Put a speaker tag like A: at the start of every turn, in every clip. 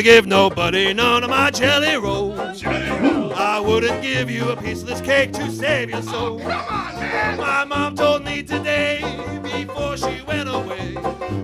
A: gonna give nobody none of my jelly rolls. I wouldn't give you a piece of this cake to save your soul. My mom told me today, before she went away,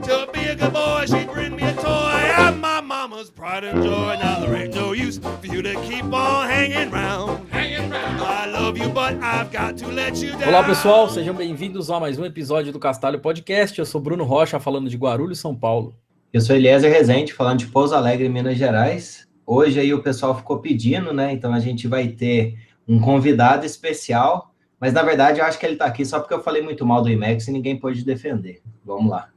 A: to be a good boy, she'd bring me a toy. I'm my mama's pride and joy. Now there ain't no use for you to keep on hanging round. I love you, but I've got to let you down.
B: Olá pessoal, sejam bem-vindos a mais um episódio do Castalho Podcast. Eu sou Bruno Rocha, falando de Guarulhos, São Paulo.
C: Eu sou Eliezer Rezende, falando de Pouso Alegre, Minas Gerais. Hoje aí o pessoal ficou pedindo, né? Então a gente vai ter um convidado especial, mas na verdade eu acho que ele tá aqui só porque eu falei muito mal do IMAX e ninguém pôde defender. Vamos lá.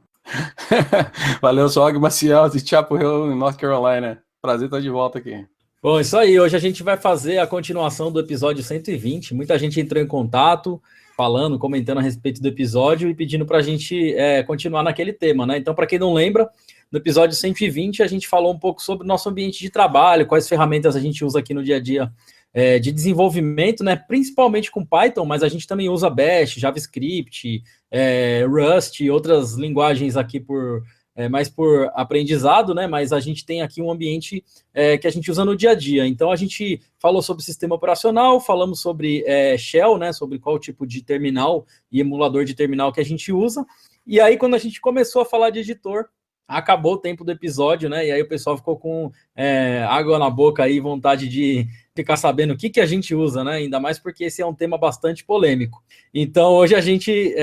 D: Valeu, sou Og Maciel, de Chapel Hill, North Carolina. Prazer estar de volta aqui.
B: Bom, isso aí. Hoje a gente vai fazer a continuação do episódio 120. Muita gente entrou em contato, falando, comentando a respeito do episódio e pedindo para a gente continuar naquele tema, né? Então, para quem não lembra, no episódio 120 a gente falou um pouco sobre o nosso ambiente de trabalho, quais ferramentas a gente usa aqui no dia a dia de desenvolvimento, né? Principalmente com Python, mas a gente também usa Bash, JavaScript, Rust e outras linguagens aqui mais por aprendizado, né? Mas a gente tem aqui um ambiente que a gente usa no dia a dia. Então, a gente falou sobre sistema operacional, falamos sobre Shell, né? Sobre qual tipo de terminal e emulador de terminal que a gente usa. E aí, quando a gente começou a falar de editor, acabou o tempo do episódio, né? E aí o pessoal ficou com água na boca aí, vontade de ficar sabendo o que a gente usa, né? Ainda mais porque esse é um tema bastante polêmico. Então, hoje a gente,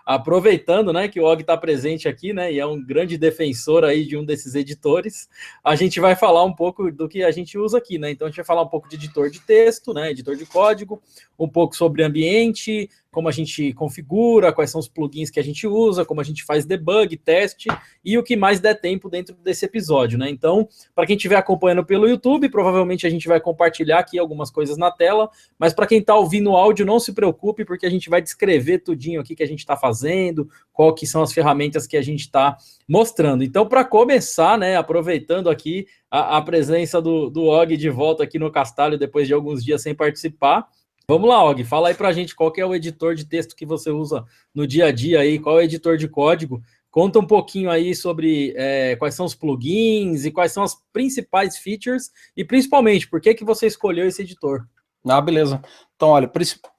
B: aproveitando, né, que o Og está presente aqui, né, e é um grande defensor aí de um desses editores, a gente vai falar um pouco do que a gente usa aqui, né? Então, a gente vai falar um pouco de editor de texto, né, editor de código, um pouco sobre ambiente, como a gente configura, quais são os plugins que a gente usa, como a gente faz debug, teste e o que mais der tempo dentro desse episódio, né? Então, para quem estiver acompanhando pelo YouTube, provavelmente a gente vai compartilhar aqui algumas coisas na tela, mas para quem está ouvindo o áudio, não se preocupe, porque a gente vai descrever tudinho aqui que a gente está fazendo, qual que são as ferramentas que a gente está mostrando. Então, para começar, né, aproveitando aqui a presença do Og de volta aqui no Castalho, depois de alguns dias sem participar, vamos lá, Og, fala aí pra gente qual que é o editor de texto que você usa no dia a dia aí, qual é o editor de código. Conta um pouquinho aí sobre quais são os plugins e quais são as principais features e principalmente por que você escolheu esse editor.
D: Ah, beleza. Então, olha,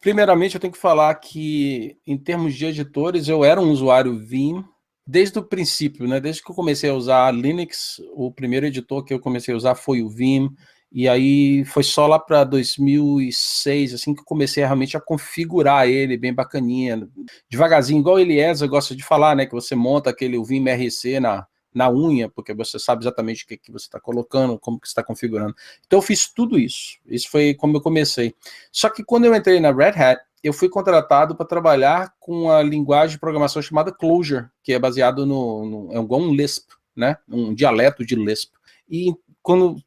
D: primeiramente eu tenho que falar que em termos de editores eu era um usuário Vim desde o princípio, né? Desde que eu comecei a usar Linux, o primeiro editor que eu comecei a usar foi o Vim. E aí foi só lá para 2006, assim, que eu comecei realmente a configurar ele bem bacaninha, devagarzinho, igual o Eliezer gosta de falar, né, que você monta o Vim RC na unha, porque você sabe exatamente o que você está colocando, como que você está configurando. Então eu fiz tudo isso, isso foi como eu comecei. Só que quando eu entrei na Red Hat, eu fui contratado para trabalhar com a linguagem de programação chamada Clojure, que é baseado é igual um Lisp, né, um dialeto de Lisp. E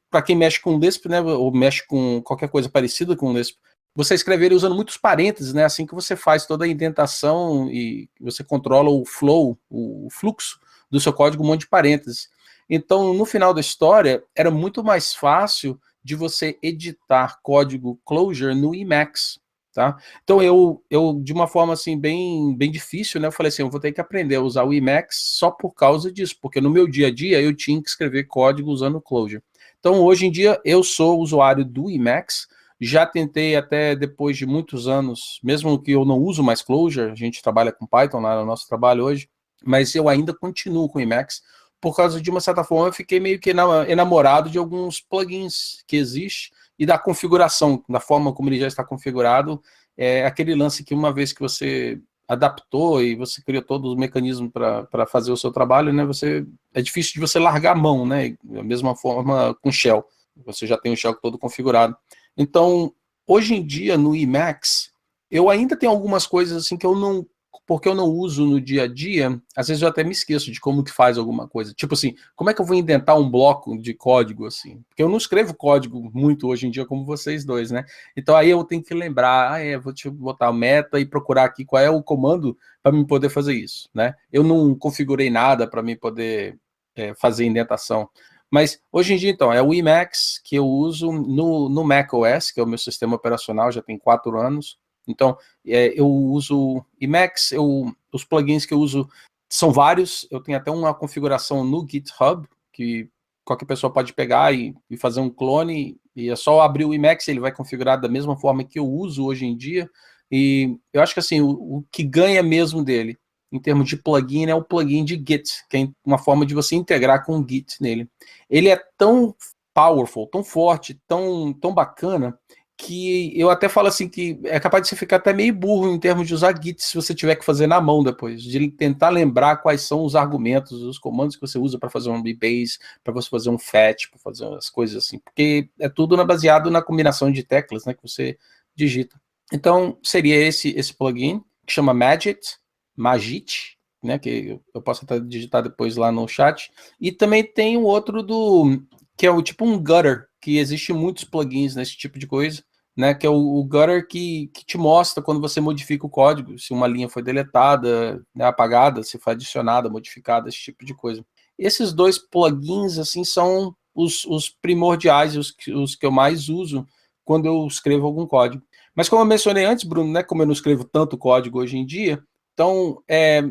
D: para quem mexe com Lisp, né, ou mexe com qualquer coisa parecida com Lisp, você escreve ele usando muitos parênteses, né, assim que você faz toda a indentação e você controla o flow, o fluxo do seu código, um monte de parênteses. Então, no final da história, era muito mais fácil de você editar código Clojure no Emacs, tá? Então, eu de uma forma assim bem difícil, né, eu falei assim, eu vou ter que aprender a usar o Emacs só por causa disso, porque no meu dia a dia eu tinha que escrever código usando o Clojure. Então, hoje em dia, eu sou usuário do Emacs, já tentei até depois de muitos anos, mesmo que eu não uso mais Clojure, a gente trabalha com Python lá no nosso trabalho hoje, mas eu ainda continuo com o Emacs, por causa de uma certa forma eu fiquei meio que enamorado de alguns plugins que existem e da configuração, da forma como ele já está configurado, aquele lance que uma vez que você adaptou e você criou todos os mecanismos para fazer o seu trabalho, né, é difícil de você largar a mão, né, da mesma forma com Shell, você já tem o Shell todo configurado. Então, hoje em dia, no Emacs, eu ainda tenho algumas coisas assim que porque eu não uso no dia a dia, às vezes eu até me esqueço de como que faz alguma coisa. Tipo assim, como é que eu vou indentar um bloco de código assim? Porque eu não escrevo código muito hoje em dia como vocês dois, né? Então aí eu tenho que lembrar, vou te botar a meta e procurar aqui qual é o comando para mim poder fazer isso, né? Eu não configurei nada para mim poder fazer indentação. Mas hoje em dia, então, é o Emacs que eu uso no macOS, que é o meu sistema operacional, já tem 4 anos. Então, eu uso Emacs, os plugins que eu uso são vários, eu tenho até uma configuração no GitHub, que qualquer pessoa pode pegar e fazer um clone, e é só abrir o Emacs, ele vai configurar da mesma forma que eu uso hoje em dia, e eu acho que assim, o que ganha mesmo dele, em termos de plugin, é o plugin de Git, que é uma forma de você integrar com o Git nele. Ele é tão powerful, tão forte, tão bacana, que eu até falo assim que é capaz de você ficar até meio burro em termos de usar Git se você tiver que fazer na mão depois, de tentar lembrar quais são os argumentos, os comandos que você usa para fazer um rebase, para você fazer um fetch, para fazer as coisas assim, porque é tudo baseado na combinação de teclas, né, que você digita. Então, seria esse plugin, que chama Magit, né, que eu posso até digitar depois lá no chat, e também tem um outro que é o tipo um Gutter, que existe muitos plugins nesse tipo de coisa, né, que é o Gutter que te mostra quando você modifica o código, se uma linha foi deletada, né, apagada, se foi adicionada, modificada, esse tipo de coisa. Esses dois plugins, assim, são os primordiais, os que eu mais uso quando eu escrevo algum código. Mas como eu mencionei antes, Bruno, né, como eu não escrevo tanto código hoje em dia, então,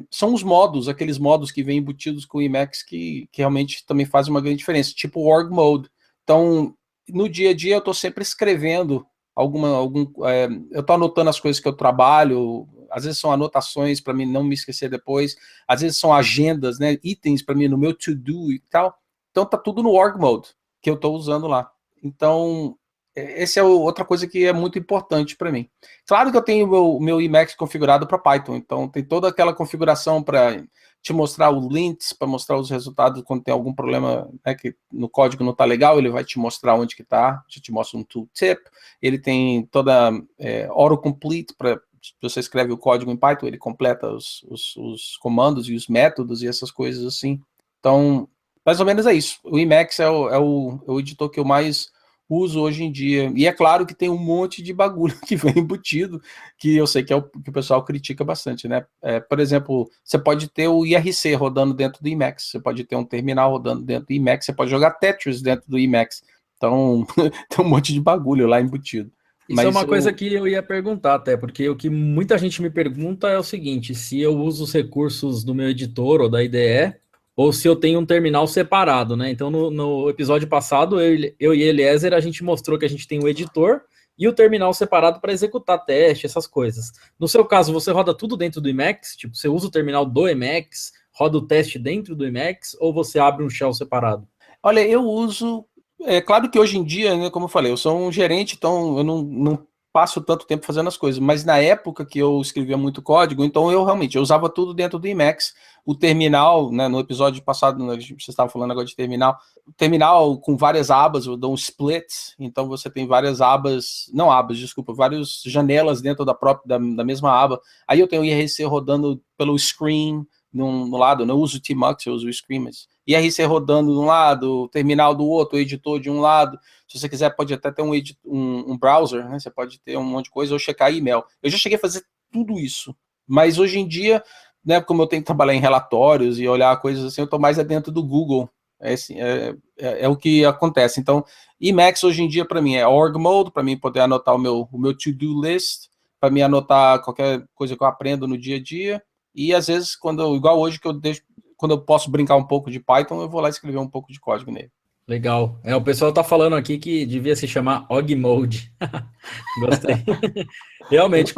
D: são os modos, aqueles modos que vêm embutidos com o Emacs que realmente também fazem uma grande diferença, tipo o org mode. Então, no dia a dia eu estou sempre escrevendo eu estou anotando as coisas que eu trabalho, às vezes são anotações para mim não me esquecer depois, às vezes são agendas, né, itens para mim no meu to-do e tal. Então tá tudo no org mode que eu estou usando lá. Então, essa é outra coisa que é muito importante para mim. Claro que eu tenho o meu Emacs configurado para Python, então tem toda aquela configuração para te mostrar o lints, para mostrar os resultados quando tem algum problema, né, que no código não está legal, ele vai te mostrar onde que está, te mostra um tooltip, ele tem toda autocomplete, para você escreve o código em Python, ele completa os comandos e os métodos e essas coisas assim. Então, mais ou menos é isso. O Emacs é o editor que eu mais uso hoje em dia. E é claro que tem um monte de bagulho que vem embutido, que eu sei que é o que o pessoal critica bastante, né? Por exemplo, você pode ter o IRC rodando dentro do Emacs, você pode ter um terminal rodando dentro do Emacs, você pode jogar Tetris dentro do Emacs. Então, tem um monte de bagulho lá embutido.
B: Isso é uma coisa que eu ia perguntar até, porque o que muita gente me pergunta é o seguinte, se eu uso os recursos do meu editor ou da IDE, ou se eu tenho um terminal separado, né? Então, no episódio passado, eu e Eliezer, a gente mostrou que a gente tem o editor e o terminal separado para executar teste, essas coisas. No seu caso, você roda tudo dentro do Emacs? Tipo, você usa o terminal do Emacs, roda o teste dentro do Emacs, ou você abre um shell separado?
D: Olha, eu uso... É claro que hoje em dia, né, como eu falei, eu sou um gerente, então eu não passo tanto tempo fazendo as coisas, mas na época que eu escrevia muito código, então eu usava tudo dentro do Emacs. O terminal, né, no episódio passado, né, você estava falando agora de terminal, o terminal com várias abas, eu dou um split, então você tem várias várias janelas dentro da mesma aba. Aí eu tenho o IRC rodando pelo screen no lado, eu não uso o Tmux, eu uso o screen, mas IRC rodando de um lado, o terminal do outro, o editor de um lado. Se você quiser, pode até ter um browser, né? Você pode ter um monte de coisa, ou checar e-mail. Eu já cheguei a fazer tudo isso, mas hoje em dia, né, como eu tenho que trabalhar em relatórios e olhar coisas assim, eu estou mais dentro do Google. É o que acontece. Então, Emacs hoje em dia, para mim, é org mode, para mim poder anotar o meu to-do list, para mim anotar qualquer coisa que eu aprendo no dia a dia. E às vezes, igual hoje, quando eu posso brincar um pouco de Python, eu vou lá escrever um pouco de código nele.
B: Legal. O pessoal tá falando aqui que devia se chamar org mode. Gostei. Realmente,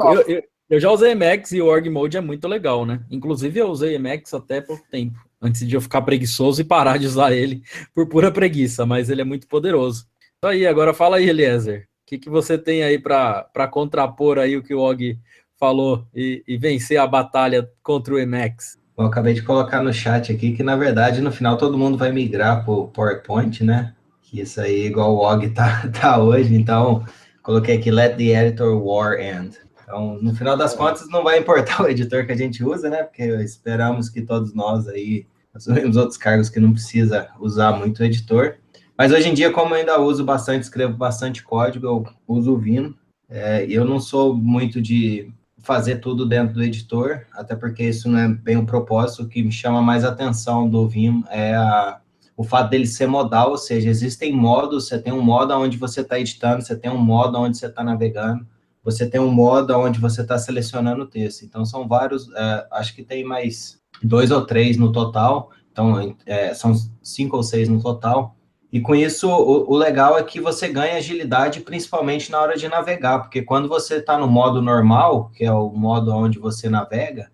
B: eu já usei Emacs e o org mode é muito legal, né? Inclusive, eu usei Emacs até pouco tempo, antes de eu ficar preguiçoso e parar de usar ele por pura preguiça, mas ele é muito poderoso. Então aí, agora fala aí, Eliezer. O que você tem aí para contrapor aí o que o Og falou e vencer a batalha contra o Emacs?
C: Eu acabei de colocar no chat aqui que, na verdade, no final todo mundo vai migrar para o PowerPoint, né? Que isso aí, igual o Og tá hoje. Então, coloquei aqui, let the editor war end. Então, no final das contas, não vai importar o editor que a gente usa, né? Porque esperamos que todos nós aí assumimos outros cargos que não precisa usar muito o editor. Mas hoje em dia, como eu ainda uso bastante, escrevo bastante código, eu uso o Vim. Eu não sou muito de fazer tudo dentro do editor, até porque isso não é bem o propósito. O que me chama mais atenção do Vim é o fato dele ser modal, ou seja, existem modos, você tem um modo onde você está editando, você tem um modo onde você está navegando, você tem um modo onde você está selecionando o texto. Então, são vários, acho que tem mais 2 ou 3 no total, então, são 5 ou 6 no total. E com isso, o legal é que você ganha agilidade, principalmente na hora de navegar, porque quando você está no modo normal, que é o modo onde você navega,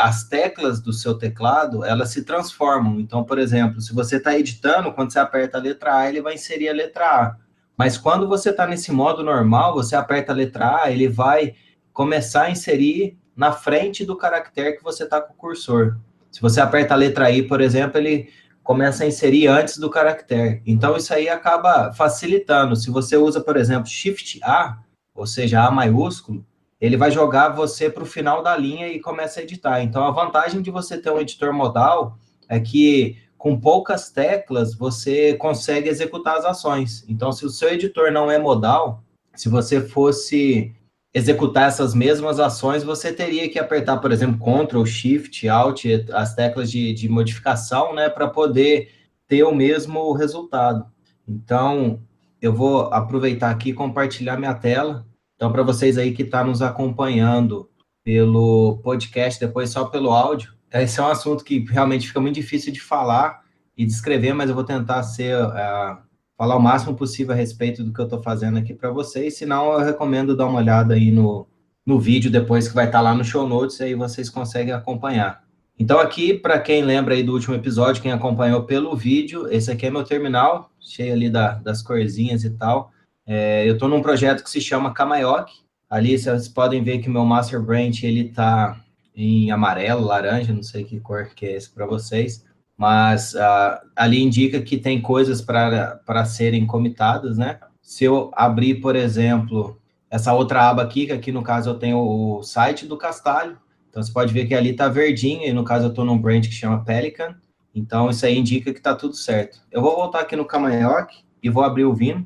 C: as teclas do seu teclado, elas se transformam. Então, por exemplo, se você está editando, quando você aperta a letra A, ele vai inserir a letra A. Mas quando você está nesse modo normal, você aperta a letra A, ele vai começar a inserir na frente do caractere que você está com o cursor. Se você aperta a letra I, por exemplo, ele começa a inserir antes do caractere. Então, isso aí acaba facilitando. Se você usa, por exemplo, Shift A, ou seja, A maiúsculo, ele vai jogar você para o final da linha e começa a editar. Então, a vantagem de você ter um editor modal é que, com poucas teclas, você consegue executar as ações. Então, se o seu editor não é modal, se você fosse executar essas mesmas ações, você teria que apertar, por exemplo, Ctrl, Shift, Alt, as teclas de modificação, né, para poder ter o mesmo resultado. Então, eu vou aproveitar aqui e compartilhar minha tela. Então, para vocês aí que estão nos acompanhando pelo podcast, depois só pelo áudio, esse é um assunto que realmente fica muito difícil de falar e de escrever, mas eu vou tentar falar o máximo possível a respeito do que eu estou fazendo aqui para vocês, senão eu recomendo dar uma olhada aí no vídeo depois que vai estar lá no show notes, aí vocês conseguem acompanhar. Então aqui, para quem lembra aí do último episódio, quem acompanhou pelo vídeo, esse aqui é meu terminal, cheio ali das corzinhas e tal. Eu estou num projeto que se chama Kamayoke. Ali vocês podem ver que meu Master Branch, ele está em amarelo, laranja, não sei que cor que é esse para vocês, mas ali indica que tem coisas para serem comitadas, né? Se eu abrir, por exemplo, essa outra aba aqui, que aqui no caso eu tenho o site do Castalho, então você pode ver que ali está verdinho, e no caso eu estou num branch que chama Pelican, então isso aí indica que está tudo certo. Eu vou voltar aqui no Kamayoke e vou abrir o Vim.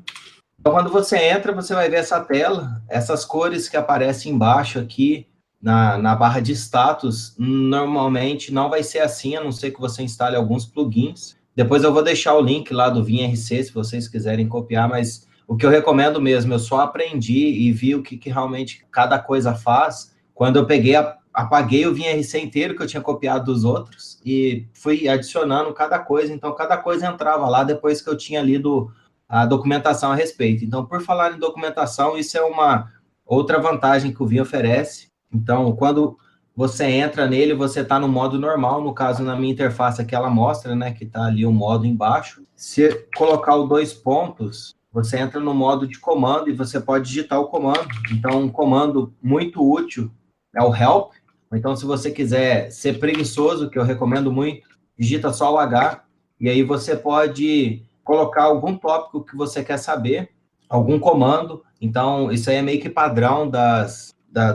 C: Então quando você entra, você vai ver essa tela, essas cores que aparecem embaixo aqui, na barra de status, normalmente não vai ser assim, a não ser que você instale alguns plugins. Depois eu vou deixar o link lá do VimRC, se vocês quiserem copiar, mas o que eu recomendo mesmo, eu só aprendi e vi o que realmente cada coisa faz. Quando eu peguei, apaguei o VimRC inteiro que eu tinha copiado dos outros e fui adicionando cada coisa, então cada coisa entrava lá depois que eu tinha lido a documentação a respeito. Então, por falar em documentação, isso é uma outra vantagem que o Vim oferece. Então, quando você entra nele, você está no modo normal, no caso, na minha interface aqui, ela mostra, né, que está ali o modo embaixo. Se colocar os 2 pontos, você entra no modo de comando e você pode digitar o comando. Então, um comando muito útil é o help. Então, se você quiser ser preguiçoso, que eu recomendo muito, digita só o H, e aí você pode colocar algum tópico que você quer saber, algum comando. Então, isso aí é meio que padrão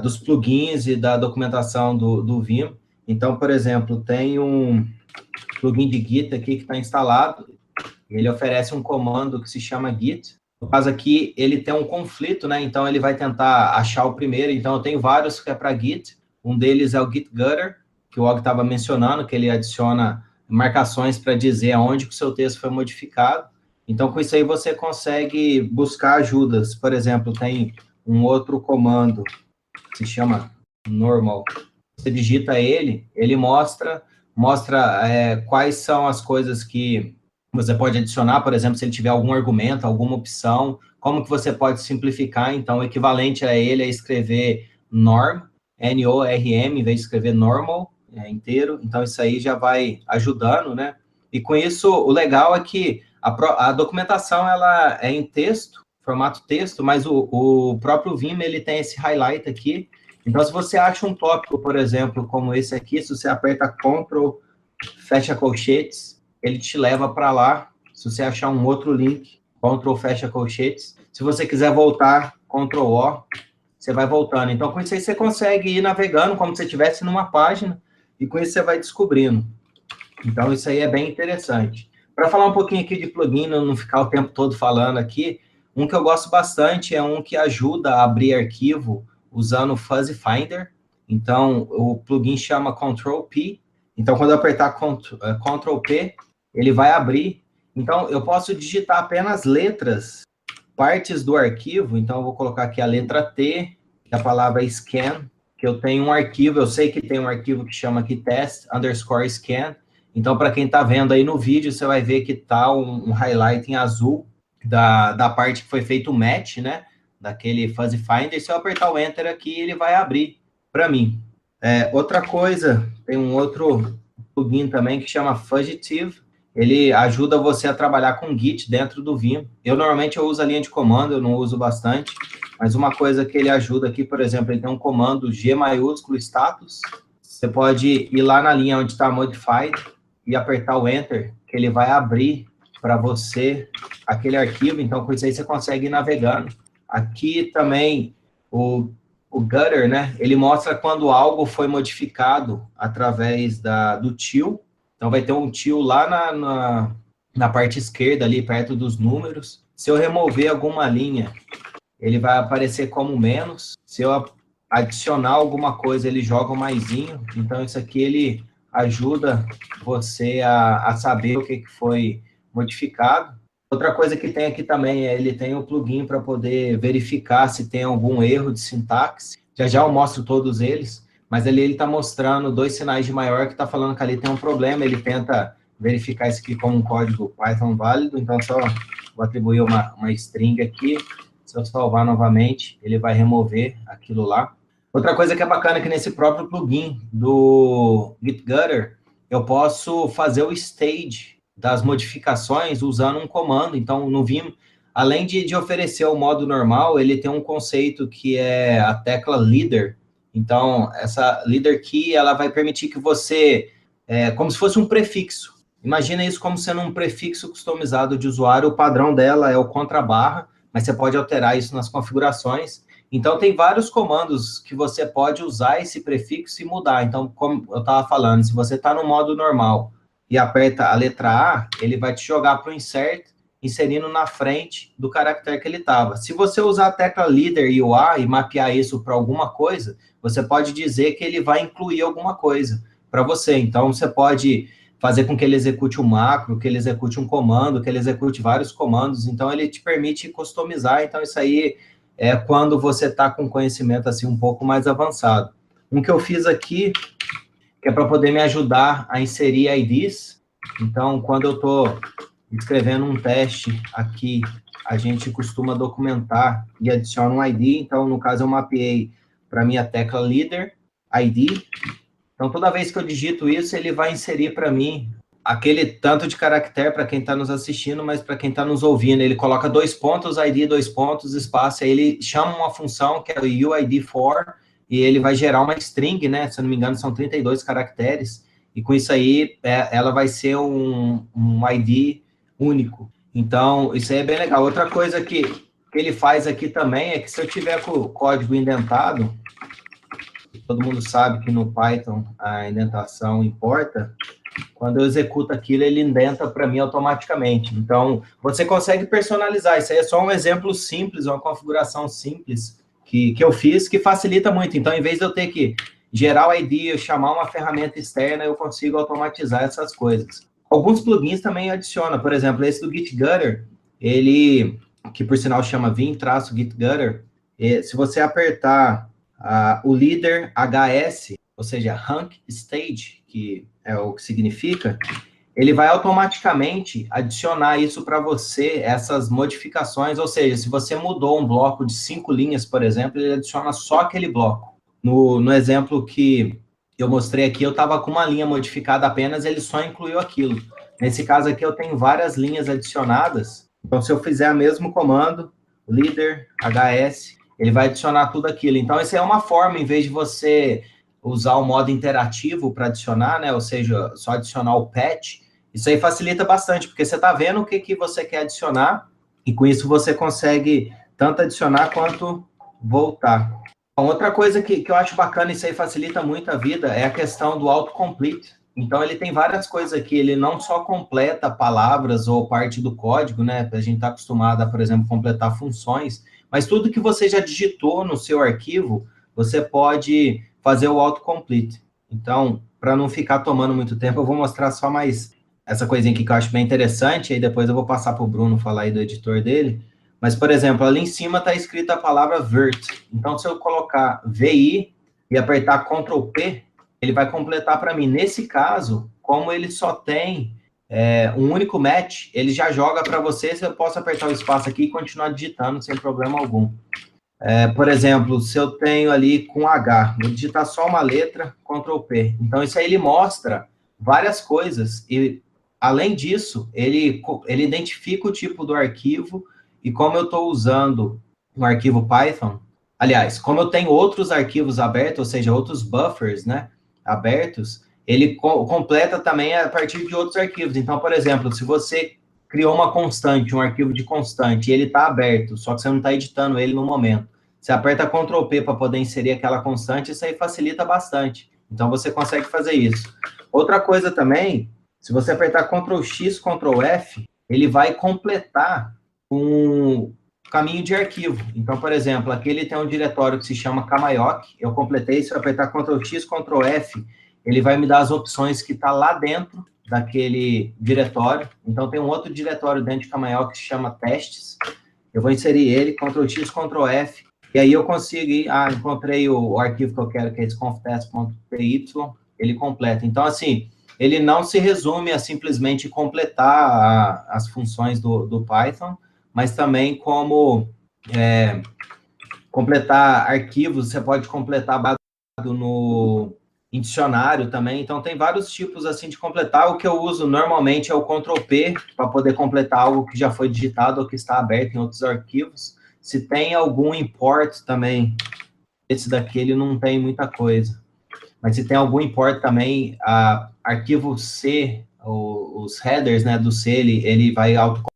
C: dos plugins e da documentação do Vim. Então, por exemplo, tem um plugin de Git aqui que está instalado, ele oferece um comando que se chama Git. No caso aqui, ele tem um conflito, né? Então, ele vai tentar achar o primeiro. Então, eu tenho vários que é para Git. Um deles é o Git Gutter, que o Og estava mencionando, que ele adiciona marcações para dizer aonde que o seu texto foi modificado. Então, com isso aí, você consegue buscar ajudas. Por exemplo, tem um outro comando se chama normal. Você digita ele mostra quais são as coisas que você pode adicionar, por exemplo, se ele tiver algum argumento, alguma opção, como que você pode simplificar. Então, o equivalente a ele é escrever norm, N-O-R-M, em vez de escrever normal, inteiro. Então, isso aí já vai ajudando, né? E com isso, o legal é que a documentação, ela é em texto, formato texto, mas o próprio Vim, ele tem esse highlight aqui. Então, se você acha um tópico, por exemplo, como esse aqui, se você aperta Ctrl, fecha colchetes, ele te leva para lá. Se você achar um outro link, Ctrl, fecha colchetes. Se você quiser voltar, Ctrl O, você vai voltando. Então, com isso aí, você consegue ir navegando como se você estivesse numa página, e com isso você vai descobrindo. Então, isso aí é bem interessante. Para falar um pouquinho aqui de plugin, não ficar o tempo todo falando aqui, um que eu gosto bastante é um que ajuda a abrir arquivo usando o Fuzzy Finder. Então, o plugin chama Ctrl P. Então, quando eu apertar Ctrl P, ele vai abrir. Então, eu posso digitar apenas letras, partes do arquivo. Então, eu vou colocar aqui a letra T, que a palavra é scan, que eu tenho um arquivo, eu sei que tem um arquivo que chama aqui test_scan, Então, para quem está vendo aí no vídeo, você vai ver que tá um highlight em azul da parte que foi feito o match, né? Daquele Fuzzy Finder. Se eu apertar o Enter aqui, ele vai abrir para mim. Outra coisa, tem um outro plugin também que chama Fugitive. Ele ajuda você a trabalhar com Git dentro do Vim. Normalmente eu uso a linha de comando, eu não uso bastante, mas uma coisa que ele ajuda aqui, por exemplo, ele tem um comando G maiúsculo status. Você pode ir lá na linha onde está Modified e apertar o Enter, que ele vai abrir para você aquele arquivo. Então, com isso aí você consegue ir navegando. Aqui também o Gutter, né? Ele mostra quando algo foi modificado através do till. Então, vai ter um till lá na parte esquerda, ali perto dos números. Se eu remover alguma linha, ele vai aparecer como menos. Se eu adicionar alguma coisa, ele joga um maisinho. Então, isso aqui, ele ajuda você a saber o que foi modificado. Outra coisa que tem aqui também ele tem um plugin para poder verificar se tem algum erro de sintaxe. Já eu mostro todos eles. Mas ali ele está mostrando 2 sinais de maior que está falando que ali tem um problema. Ele tenta verificar isso aqui como um código Python válido. Então, só vou atribuir uma string aqui. Se eu salvar novamente, ele vai remover aquilo lá. Outra coisa que é bacana é que nesse próprio plugin do GitGutter, eu posso fazer o stage das modificações usando um comando. Então, no Vim, além de oferecer o modo normal, ele tem um conceito que é a tecla leader. Então, essa leader key, ela vai permitir que você, como se fosse um prefixo. Imagina isso como sendo um prefixo customizado de usuário. O padrão dela é o contrabarra, mas você pode alterar isso nas configurações. Então, tem vários comandos que você pode usar esse prefixo e mudar. Então, como eu estava falando, se você está no modo normal e aperta a letra A, ele vai te jogar para o insert, inserindo na frente do caractere que ele estava. Se você usar a tecla leader e o A e mapear isso para alguma coisa, você pode dizer que ele vai incluir alguma coisa para você. Então, você pode fazer com que ele execute um macro, que ele execute um comando, que ele execute vários comandos. Então, ele te permite customizar. Então, isso aí é quando você está com conhecimento assim um pouco mais avançado. Um que eu fiz aqui, que é para poder me ajudar a inserir IDs. Então, quando eu estou escrevendo um teste aqui, a gente costuma documentar e adiciona um ID. Então, no caso, eu mapeei para mim a tecla leader, ID. Então, toda vez que eu digito isso, ele vai inserir para mim aquele tanto de caractere para quem está nos assistindo, mas para quem está nos ouvindo, ele coloca 2 pontos, ID, 2 pontos, espaço, aí ele chama uma função que é o UID4, e ele vai gerar uma string, né? Se eu não me engano, são 32 caracteres, e com isso aí, ela vai ser um ID único. Então, isso aí é bem legal. Outra coisa que ele faz aqui também é que se eu tiver com o código indentado, todo mundo sabe que no Python a indentação importa, quando eu executo aquilo, ele indenta para mim automaticamente. Então, você consegue personalizar. Isso aí é só um exemplo simples, uma configuração simples que eu fiz, que facilita muito. Então, em vez de eu ter que gerar o ID, eu chamar uma ferramenta externa, eu consigo automatizar essas coisas. Alguns plugins também adicionam. Por exemplo, esse do GitGutter, ele, que por sinal chama Vim-GitGutter, se você apertar o leader HS, ou seja, rank stage, que é o que significa, ele vai automaticamente adicionar isso para você, essas modificações, ou seja, se você mudou um bloco de 5 linhas, por exemplo, ele adiciona só aquele bloco. No exemplo que eu mostrei aqui, eu estava com uma linha modificada apenas, ele só incluiu aquilo. Nesse caso aqui, eu tenho várias linhas adicionadas, então se eu fizer o mesmo comando, leader, HS, ele vai adicionar tudo aquilo. Então, essa é uma forma, em vez de você usar o modo interativo para adicionar, né? Ou seja, só adicionar o patch, isso aí facilita bastante, porque você está vendo o que você quer adicionar, e com isso você consegue tanto adicionar quanto voltar. Outra coisa que eu acho bacana, isso aí facilita muito a vida, é a questão do autocomplete. Então, ele tem várias coisas aqui, ele não só completa palavras ou parte do código, né? A gente está acostumado a, por exemplo, completar funções, mas tudo que você já digitou no seu arquivo, você pode fazer o autocomplete. Então, para não ficar tomando muito tempo, eu vou mostrar só mais essa coisinha aqui que eu acho bem interessante, aí depois eu vou passar para o Bruno falar aí do editor dele. Mas, por exemplo, ali em cima está escrita a palavra vert. Então, se eu colocar VI e apertar Ctrl+P, ele vai completar para mim. Nesse caso, como ele só tem um único match, ele já joga para você, se eu posso apertar o espaço aqui e continuar digitando sem problema algum. Por exemplo, se eu tenho ali com H, vou digitar só uma letra, Ctrl P. Então, isso aí ele mostra várias coisas, e além disso, ele identifica o tipo do arquivo, e como eu estou usando um arquivo Python, aliás, como eu tenho outros arquivos abertos, ou seja, outros buffers, né, abertos, ele completa também a partir de outros arquivos. Então, por exemplo, se você criou uma constante, um arquivo de constante, e ele está aberto, só que você não está editando ele no momento, você aperta Ctrl P para poder inserir aquela constante, isso aí facilita bastante. Então, você consegue fazer isso. Outra coisa também, se você apertar Ctrl X, Ctrl F, ele vai completar um caminho de arquivo. Então, por exemplo, aqui ele tem um diretório que se chama Kamayoke, eu completei, se eu apertar Ctrl X, Ctrl F, ele vai me dar as opções que está lá dentro daquele diretório. Então, tem um outro diretório dentro de Kamayoke que se chama testes. Eu vou inserir ele, Ctrl X, Ctrl F, e aí eu consigo ir, encontrei o arquivo que eu quero, que é esse conftest.py, ele completa. Então, assim, ele não se resume a simplesmente completar as funções do Python, mas também como completar arquivos, você pode completar baseado em dicionário também, então tem vários tipos assim de completar. O que eu uso normalmente é o Ctrl P, para poder completar algo que já foi digitado ou que está aberto em outros arquivos. Se tem algum import também, esse daqui ele não tem muita coisa, mas se tem algum import também, arquivo C, os headers, né, do C, ele vai autocompletar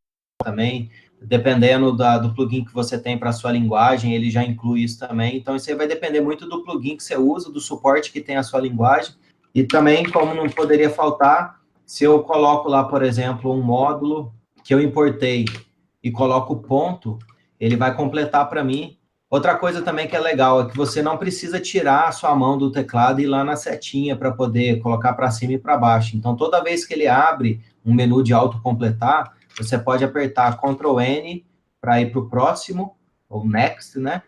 C: também, dependendo do plugin que você tem para a sua linguagem, ele já inclui isso também. Então, isso aí vai depender muito do plugin que você usa, do suporte que tem a sua linguagem. E também, como não poderia faltar, se eu coloco lá, por exemplo, um módulo que eu importei e coloco ponto, ele vai completar para mim. Outra coisa também que é legal é que você não precisa tirar a sua mão do teclado e ir lá na setinha para poder colocar para cima e para baixo. Então, toda vez que ele abre um menu de autocompletar, você pode apertar Ctrl N para ir para o próximo, ou Next, né?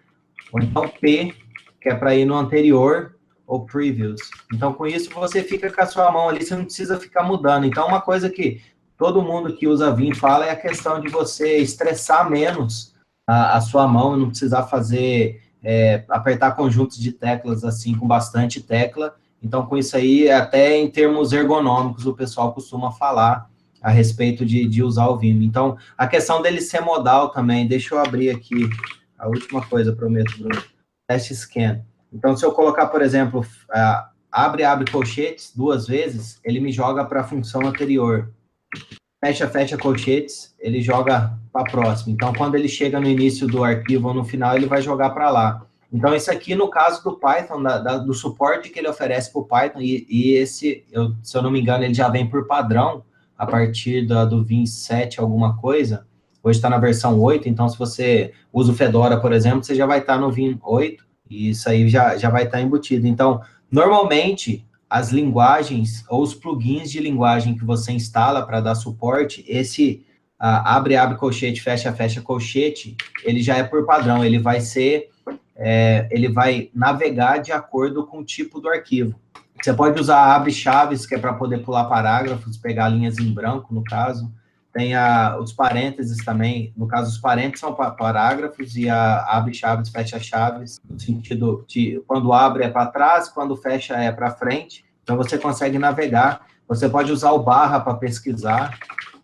C: Ou então P, que é para ir no anterior, ou Previous. Então, com isso, você fica com a sua mão ali, você não precisa ficar mudando. Então, uma coisa que todo mundo que usa Vim fala é a questão de você estressar menos a sua mão, não precisar fazer, apertar conjuntos de teclas assim, com bastante tecla. Então, com isso aí, até em termos ergonômicos, o pessoal costuma falar a respeito de usar o Vim. Então, a questão dele ser modal também, deixa eu abrir aqui a última coisa, prometo, Bruno. Teste scan. Então, se eu colocar, por exemplo, abre colchetes 2 vezes, ele me joga para a função anterior. Fecha colchetes, ele joga para a próxima. Então, quando ele chega no início do arquivo ou no final, ele vai jogar para lá. Então, isso aqui, no caso do Python, do suporte que ele oferece para o Python, e esse, se eu não me engano, ele já vem por padrão, a partir do Vim 7 alguma coisa. Hoje está na versão 8, então se você usa o Fedora, por exemplo, você já vai estar no Vim 8, e isso aí já vai estar embutido. Então, normalmente, as linguagens, ou os plugins de linguagem que você instala para dar suporte, esse abre colchete, fecha colchete, ele já é por padrão, ele vai navegar de acordo com o tipo do arquivo. Você pode usar abre chaves, que é para poder pular parágrafos, pegar linhas em branco, no caso. Tem os parênteses também, no caso, os parênteses são parágrafos, e abre chaves, fecha chaves, no sentido de quando abre é para trás, quando fecha é para frente. Então, você consegue navegar. Você pode usar o barra para pesquisar.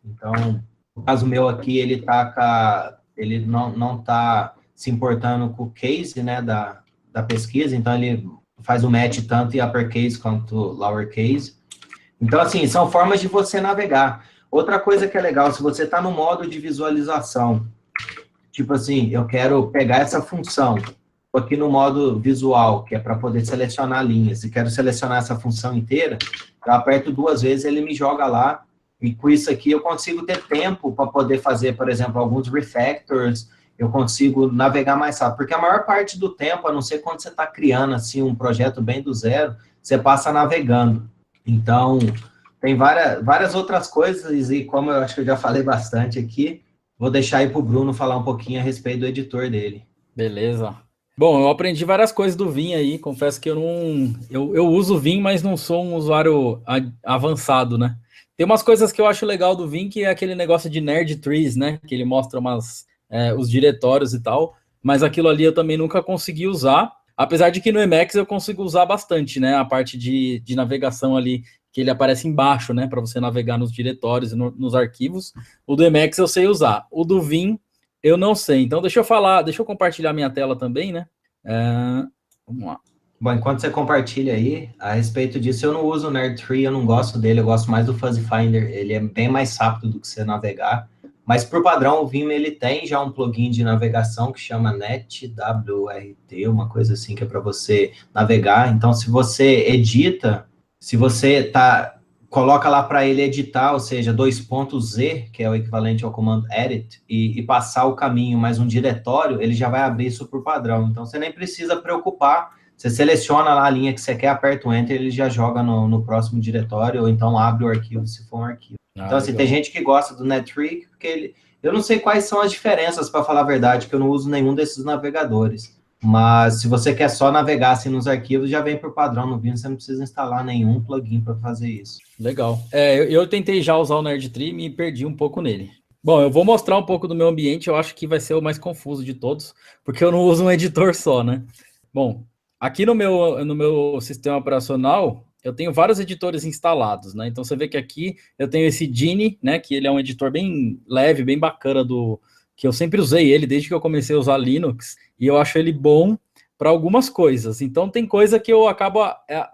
C: Então, no caso meu aqui, ele não está se importando com o case, né, da pesquisa, então ele faz o match tanto em uppercase quanto lowercase. Então, assim, são formas de você navegar. Outra coisa que é legal, se você está no modo de visualização, tipo assim, eu quero pegar essa função, estou aqui no modo visual, que é para poder selecionar linhas, e quero selecionar essa função inteira, eu aperto 2 vezes, ele me joga lá, e com isso aqui eu consigo ter tempo para poder fazer, por exemplo, alguns refactors, eu consigo navegar mais rápido, porque a maior parte do tempo, a não ser quando você está criando assim, um projeto bem do zero, você passa navegando. Então, tem várias outras coisas, e como eu acho que eu já falei bastante aqui, vou deixar aí para o Bruno falar um pouquinho a respeito do editor dele.
B: Beleza. Bom, eu aprendi várias coisas do Vim aí, confesso que eu uso o Vim, mas não sou um usuário avançado, né? Tem umas coisas que eu acho legal do Vim, que é aquele negócio de nerd trees, né? Que ele mostra os diretórios e tal, mas aquilo ali eu também nunca consegui usar, apesar de que no Emacs eu consigo usar bastante, né? A parte de navegação ali, que ele aparece embaixo, né? Para você navegar nos diretórios e nos arquivos. O do Emacs eu sei usar. O do Vim eu não sei. Então deixa eu compartilhar minha tela também, né? Vamos lá.
C: Bom, enquanto você compartilha aí, a respeito disso, eu não uso o Nerdtree, eu não gosto dele, eu gosto mais do Fuzzy Finder, ele é bem mais rápido do que você navegar, mas por padrão o Vim, ele tem já um plugin de navegação que chama NetWRT, uma coisa assim que é para você navegar, então se você edita, se você coloca lá para ele editar, ou seja, 2.z, que é o equivalente ao comando edit, e passar o caminho mais um diretório, ele já vai abrir isso por padrão, então você nem precisa preocupar. Você seleciona lá a linha que você quer, aperta o Enter, ele já joga no próximo diretório, ou então abre o arquivo, se for um arquivo. Então, assim, tem gente que gosta do NetTree, porque eu não sei quais são as diferenças, para falar a verdade, que eu não uso nenhum desses navegadores. Mas, se você quer só navegar assim nos arquivos, já vem por padrão no Vim, você não precisa instalar nenhum plugin para fazer isso.
B: Legal. Eu tentei já usar o NerdTree e me perdi um pouco nele. Bom, eu vou mostrar um pouco do meu ambiente, eu acho que vai ser o mais confuso de todos, porque eu não uso um editor só, né? Bom, aqui no meu sistema operacional, eu tenho vários editores instalados, né? Então, você vê que aqui eu tenho esse Geany, né? Que ele é um editor bem leve, bem bacana, que eu sempre usei ele desde que eu comecei a usar Linux, e eu acho ele bom para algumas coisas. Então, tem coisa que eu acabo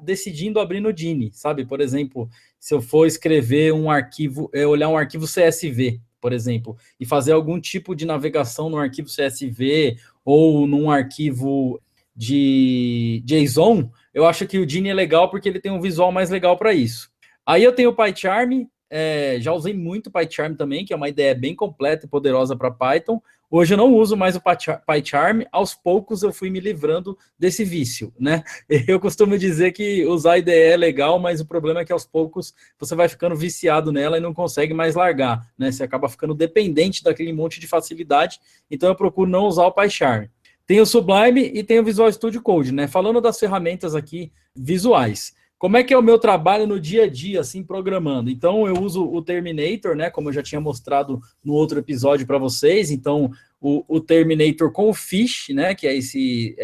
B: decidindo abrir no Geany, sabe? Por exemplo, se eu for escrever um arquivo, olhar um arquivo CSV, por exemplo, e fazer algum tipo de navegação no arquivo CSV ou num arquivo de JSON, eu acho que o Geany é legal porque ele tem um visual mais legal para isso. Aí eu tenho o PyCharm, já usei muito o PyCharm também, que é uma ideia bem completa e poderosa para Python. Hoje eu não uso mais o PyCharm, aos poucos eu fui me livrando desse vício, né? Eu costumo dizer que usar a IDE é legal, mas o problema é que aos poucos você vai ficando viciado nela e não consegue mais largar, né? Você acaba ficando dependente daquele monte de facilidade, então eu procuro não usar o PyCharm. Tem o Sublime e tem o Visual Studio Code, né? Falando das ferramentas aqui visuais. Como é que é o meu trabalho no dia a dia, assim, programando? Então, eu uso o Terminator, né? Como eu já tinha mostrado no outro episódio para vocês. Então, o Terminator com o Fish, né? Que é esse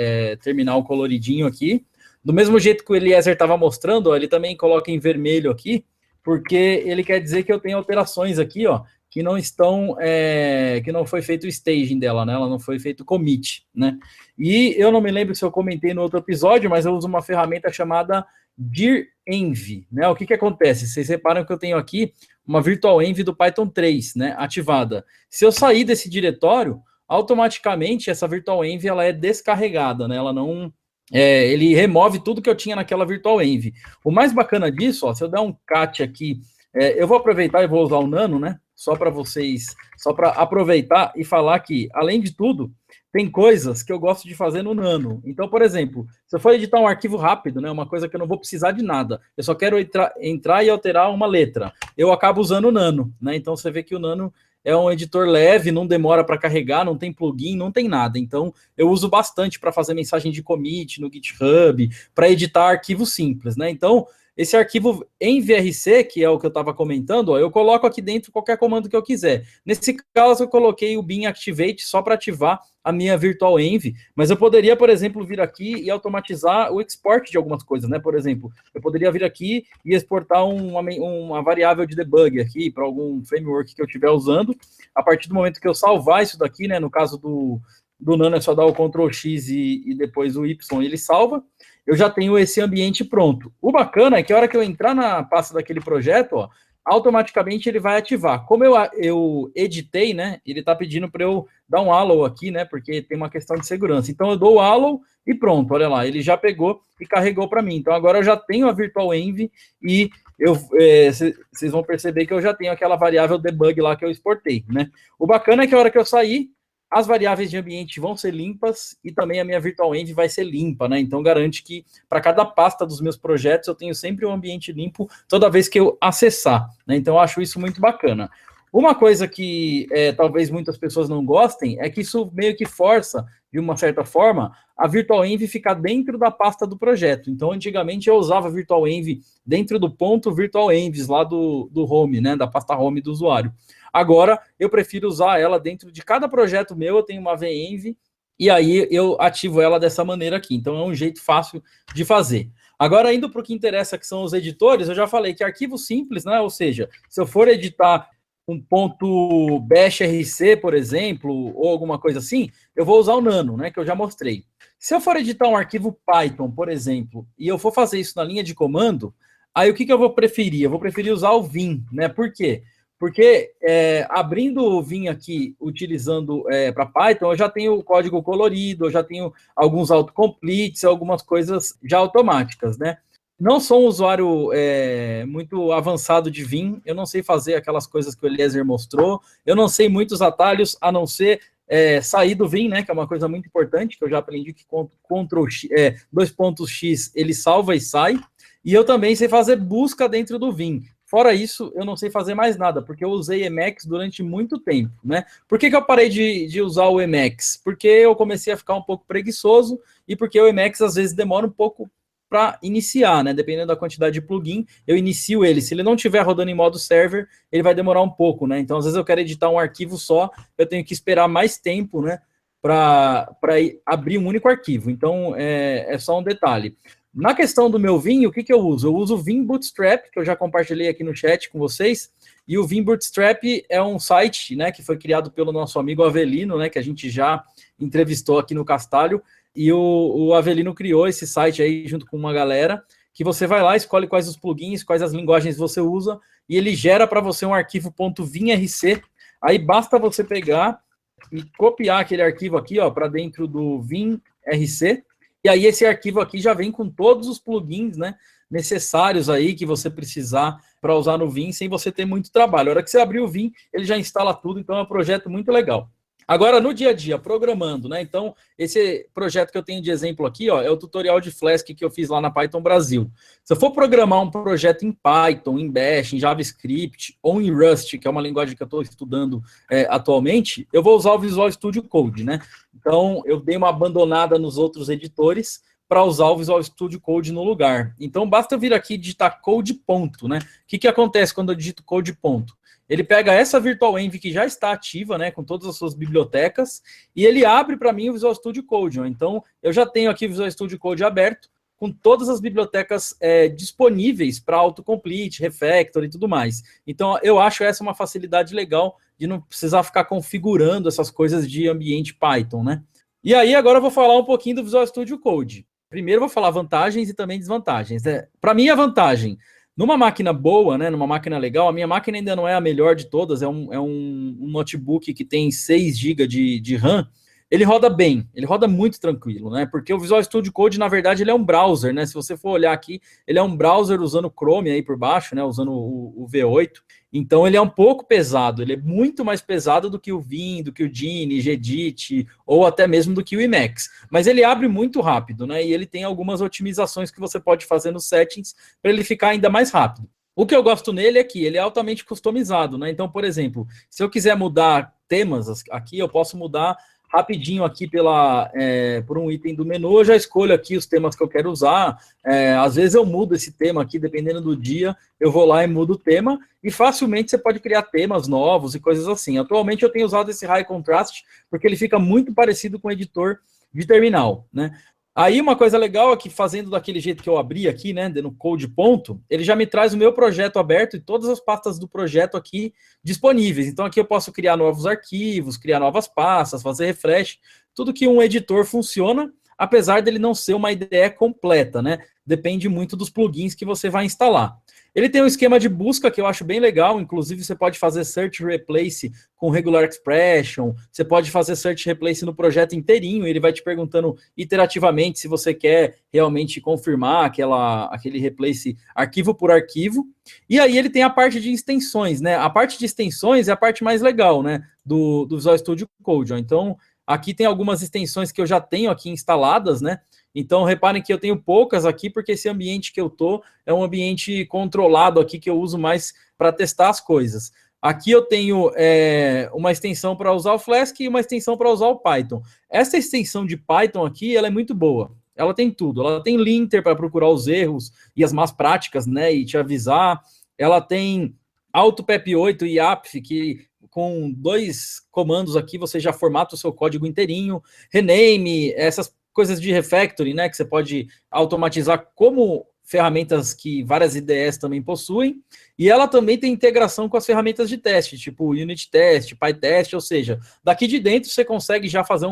B: terminal coloridinho aqui. Do mesmo jeito que o Eliezer estava mostrando, ó, ele também coloca em vermelho aqui, porque ele quer dizer que eu tenho alterações aqui, ó, que não estão, que não foi feito o staging dela, né? Ela não foi feito commit, né? E eu não me lembro se eu comentei no outro episódio, mas eu uso uma ferramenta chamada direnv, né? O que acontece? Vocês reparam que eu tenho aqui uma virtual env do Python 3, né? Ativada. Se eu sair desse diretório, automaticamente essa virtual env ela é descarregada, né? Ela não ele remove tudo que eu tinha naquela virtual env. O mais bacana disso, ó, se eu der um cat aqui, eu vou aproveitar e vou usar o Nano, né? Só para aproveitar e falar que, além de tudo, tem coisas que eu gosto de fazer no Nano. Então, por exemplo, se eu for editar um arquivo rápido, né, uma coisa que eu não vou precisar de nada, eu só quero entrar e alterar uma letra, eu acabo usando o Nano, né? Então, você vê que o Nano é um editor leve, não demora para carregar, não tem plugin, não tem nada. Então, eu uso bastante para fazer mensagem de commit no GitHub, para editar arquivos simples, né? Então, esse arquivo em VRC, que é o que eu estava comentando, ó, eu coloco aqui dentro qualquer comando que eu quiser. Nesse caso, eu coloquei o bin activate só para ativar a minha virtual env, mas eu poderia, por exemplo, vir aqui e automatizar o export de algumas coisas, né? Por exemplo, eu poderia vir aqui e exportar uma variável de debug aqui para algum framework que eu estiver usando. A partir do momento que eu salvar isso daqui, né? No caso do Nano é só dar o Ctrl X e depois o Y ele salva. Eu já tenho esse ambiente pronto. O bacana é que a hora que eu entrar na pasta daquele projeto, ó, automaticamente ele vai ativar. Como eu editei, né, ele está pedindo para eu dar um allow aqui, né, porque tem uma questão de segurança. Então eu dou o allow e pronto, olha lá, ele já pegou e carregou para mim. Então agora eu já tenho a virtual env e vocês vão perceber que eu já tenho aquela variável debug lá que eu exportei, né. O bacana é que a hora que eu sair, as variáveis de ambiente vão ser limpas e também a minha virtual env vai ser limpa, né? Então garante que para cada pasta dos meus projetos eu tenho sempre um ambiente limpo toda vez que eu acessar, né? Então eu acho isso muito bacana. Uma coisa que talvez muitas pessoas não gostem é que isso meio que força de uma certa forma, a Virtual Env ficar dentro da pasta do projeto. Então, antigamente eu usava a Virtual Env dentro do ponto Virtual Envs lá do home, né, da pasta home do usuário. Agora, eu prefiro usar ela dentro de cada projeto meu, eu tenho uma venv, e aí eu ativo ela dessa maneira aqui. Então, é um jeito fácil de fazer. Agora, indo para o que interessa, que são os editores, eu já falei que arquivo simples, né? Ou seja, se eu for editar um ponto bashrc, por exemplo, ou alguma coisa assim, eu vou usar o Nano, né? Que eu já mostrei. Se eu for editar um arquivo Python, por exemplo, e eu for fazer isso na linha de comando, aí o que eu vou preferir? Eu vou preferir usar o Vim, né? Por quê? Porque abrindo o Vim aqui, utilizando para Python, eu já tenho o código colorido, eu já tenho alguns autocompletes, algumas coisas já automáticas, né? Não sou um usuário muito avançado de Vim, eu não sei fazer aquelas coisas que o Eliezer mostrou, eu não sei muitos atalhos, a não ser sair do Vim, né? Que é uma coisa muito importante, que eu já aprendi que Ctrl X, 2.x ele salva e sai, e eu também sei fazer busca dentro do Vim. Fora isso, eu não sei fazer mais nada, porque eu usei Emacs durante muito tempo, né? Por que eu parei de usar o Emacs? Porque eu comecei a ficar um pouco preguiçoso e porque o Emacs às vezes demora um pouco para iniciar, né? Dependendo da quantidade de plugin, eu inicio ele. Se ele não estiver rodando em modo server, ele vai demorar um pouco, né? Então, às vezes eu quero editar um arquivo só, eu tenho que esperar mais tempo, né? Para abrir um único arquivo. Então, é só um detalhe. Na questão do meu Vim, o que eu uso? Eu uso o Vim Bootstrap, que eu já compartilhei aqui no chat com vocês, e o Vim Bootstrap é um site, né, que foi criado pelo nosso amigo Avelino, né, que a gente já entrevistou aqui no Castalho, e o Avelino criou esse site aí junto com uma galera, que você vai lá, escolhe quais os plugins, quais as linguagens você usa, e ele gera para você um arquivo .vimrc, aí basta você pegar e copiar aquele arquivo aqui, ó, para dentro do vimrc, e aí esse arquivo aqui já vem com todos os plugins, né, necessários aí que você precisar para usar no Vim, sem você ter muito trabalho. A hora que você abrir o Vim, ele já instala tudo, então é um projeto muito legal. Agora, no dia a dia, programando, né? Então, esse projeto que eu tenho de exemplo aqui, ó, é o tutorial de Flask que eu fiz lá na Python Brasil. Se eu for programar um projeto em Python, em Bash, em JavaScript ou em Rust, que é uma linguagem que eu estou estudando atualmente, eu vou usar o Visual Studio Code, né? Então, eu dei uma abandonada nos outros editores para usar o Visual Studio Code no lugar. Então, basta eu vir aqui e digitar code ponto, né? O que acontece quando eu digito code ponto? Ele pega essa Virtual Env que já está ativa, né, com todas as suas bibliotecas, e ele abre para mim o Visual Studio Code. Ó. Então, eu já tenho aqui o Visual Studio Code aberto, com todas as bibliotecas disponíveis para autocomplete, refactor e tudo mais. Então, eu acho essa uma facilidade legal de não precisar ficar configurando essas coisas de ambiente Python, né? E aí, agora eu vou falar um pouquinho do Visual Studio Code. Primeiro, eu vou falar vantagens e também desvantagens. Para mim, a vantagem... Numa máquina boa, né, numa máquina legal, a minha máquina ainda não é a melhor de todas, é um notebook que tem 6 GB de RAM, ele roda bem, ele roda muito tranquilo, né, porque o Visual Studio Code, na verdade, ele é um browser, né, se você for olhar aqui, ele é um browser usando Chrome aí por baixo, né, usando o V8, então ele é um pouco pesado, ele é muito mais pesado do que o Vim, do que o Geany, Gedit, ou até mesmo do que o Emacs, mas ele abre muito rápido, né, e ele tem algumas otimizações que você pode fazer nos settings para ele ficar ainda mais rápido. O que eu gosto nele é que ele é altamente customizado, né, então, por exemplo, se eu quiser mudar temas aqui, eu posso mudar rapidinho aqui por um item do menu, eu já escolho aqui os temas que eu quero usar, às vezes eu mudo esse tema aqui, dependendo do dia, eu vou lá e mudo o tema, e facilmente você pode criar temas novos e coisas assim. Atualmente eu tenho usado esse High Contrast, porque ele fica muito parecido com o editor de terminal, né? Aí uma coisa legal é que fazendo daquele jeito que eu abri aqui, né, no code ponto, ele já me traz o meu projeto aberto e todas as pastas do projeto aqui disponíveis. Então aqui eu posso criar novos arquivos, criar novas pastas, fazer refresh, tudo que um editor funciona, apesar dele não ser uma IDE completa, né? Depende muito dos plugins que você vai instalar. Ele tem um esquema de busca que eu acho bem legal, inclusive você pode fazer search replace com regular expression, você pode fazer search replace no projeto inteirinho, ele vai te perguntando iterativamente se você quer realmente confirmar aquele replace arquivo por arquivo, e aí ele tem a parte de extensões, né? A parte de extensões é a parte mais legal, né, do Visual Studio Code, ó. Então, aqui tem algumas extensões que eu já tenho aqui instaladas, né? Então, reparem que eu tenho poucas aqui, porque esse ambiente que eu tô é um ambiente controlado aqui, que eu uso mais para testar as coisas. aqui eu tenho uma extensão para usar o Flask e uma extensão para usar o Python. Essa extensão de Python aqui, ela é muito boa. Ela tem tudo. Ela tem linter para procurar os erros e as más práticas, né, e te avisar. Ela tem AutoPep8 e APF, que com 2 comandos aqui você já formata o seu código inteirinho. Rename, essas coisas de refactoring, né, que você pode automatizar como ferramentas que várias IDEs também possuem, e ela também tem integração com as ferramentas de teste, tipo Unit Test, PyTest, ou seja, daqui de dentro você consegue já fazer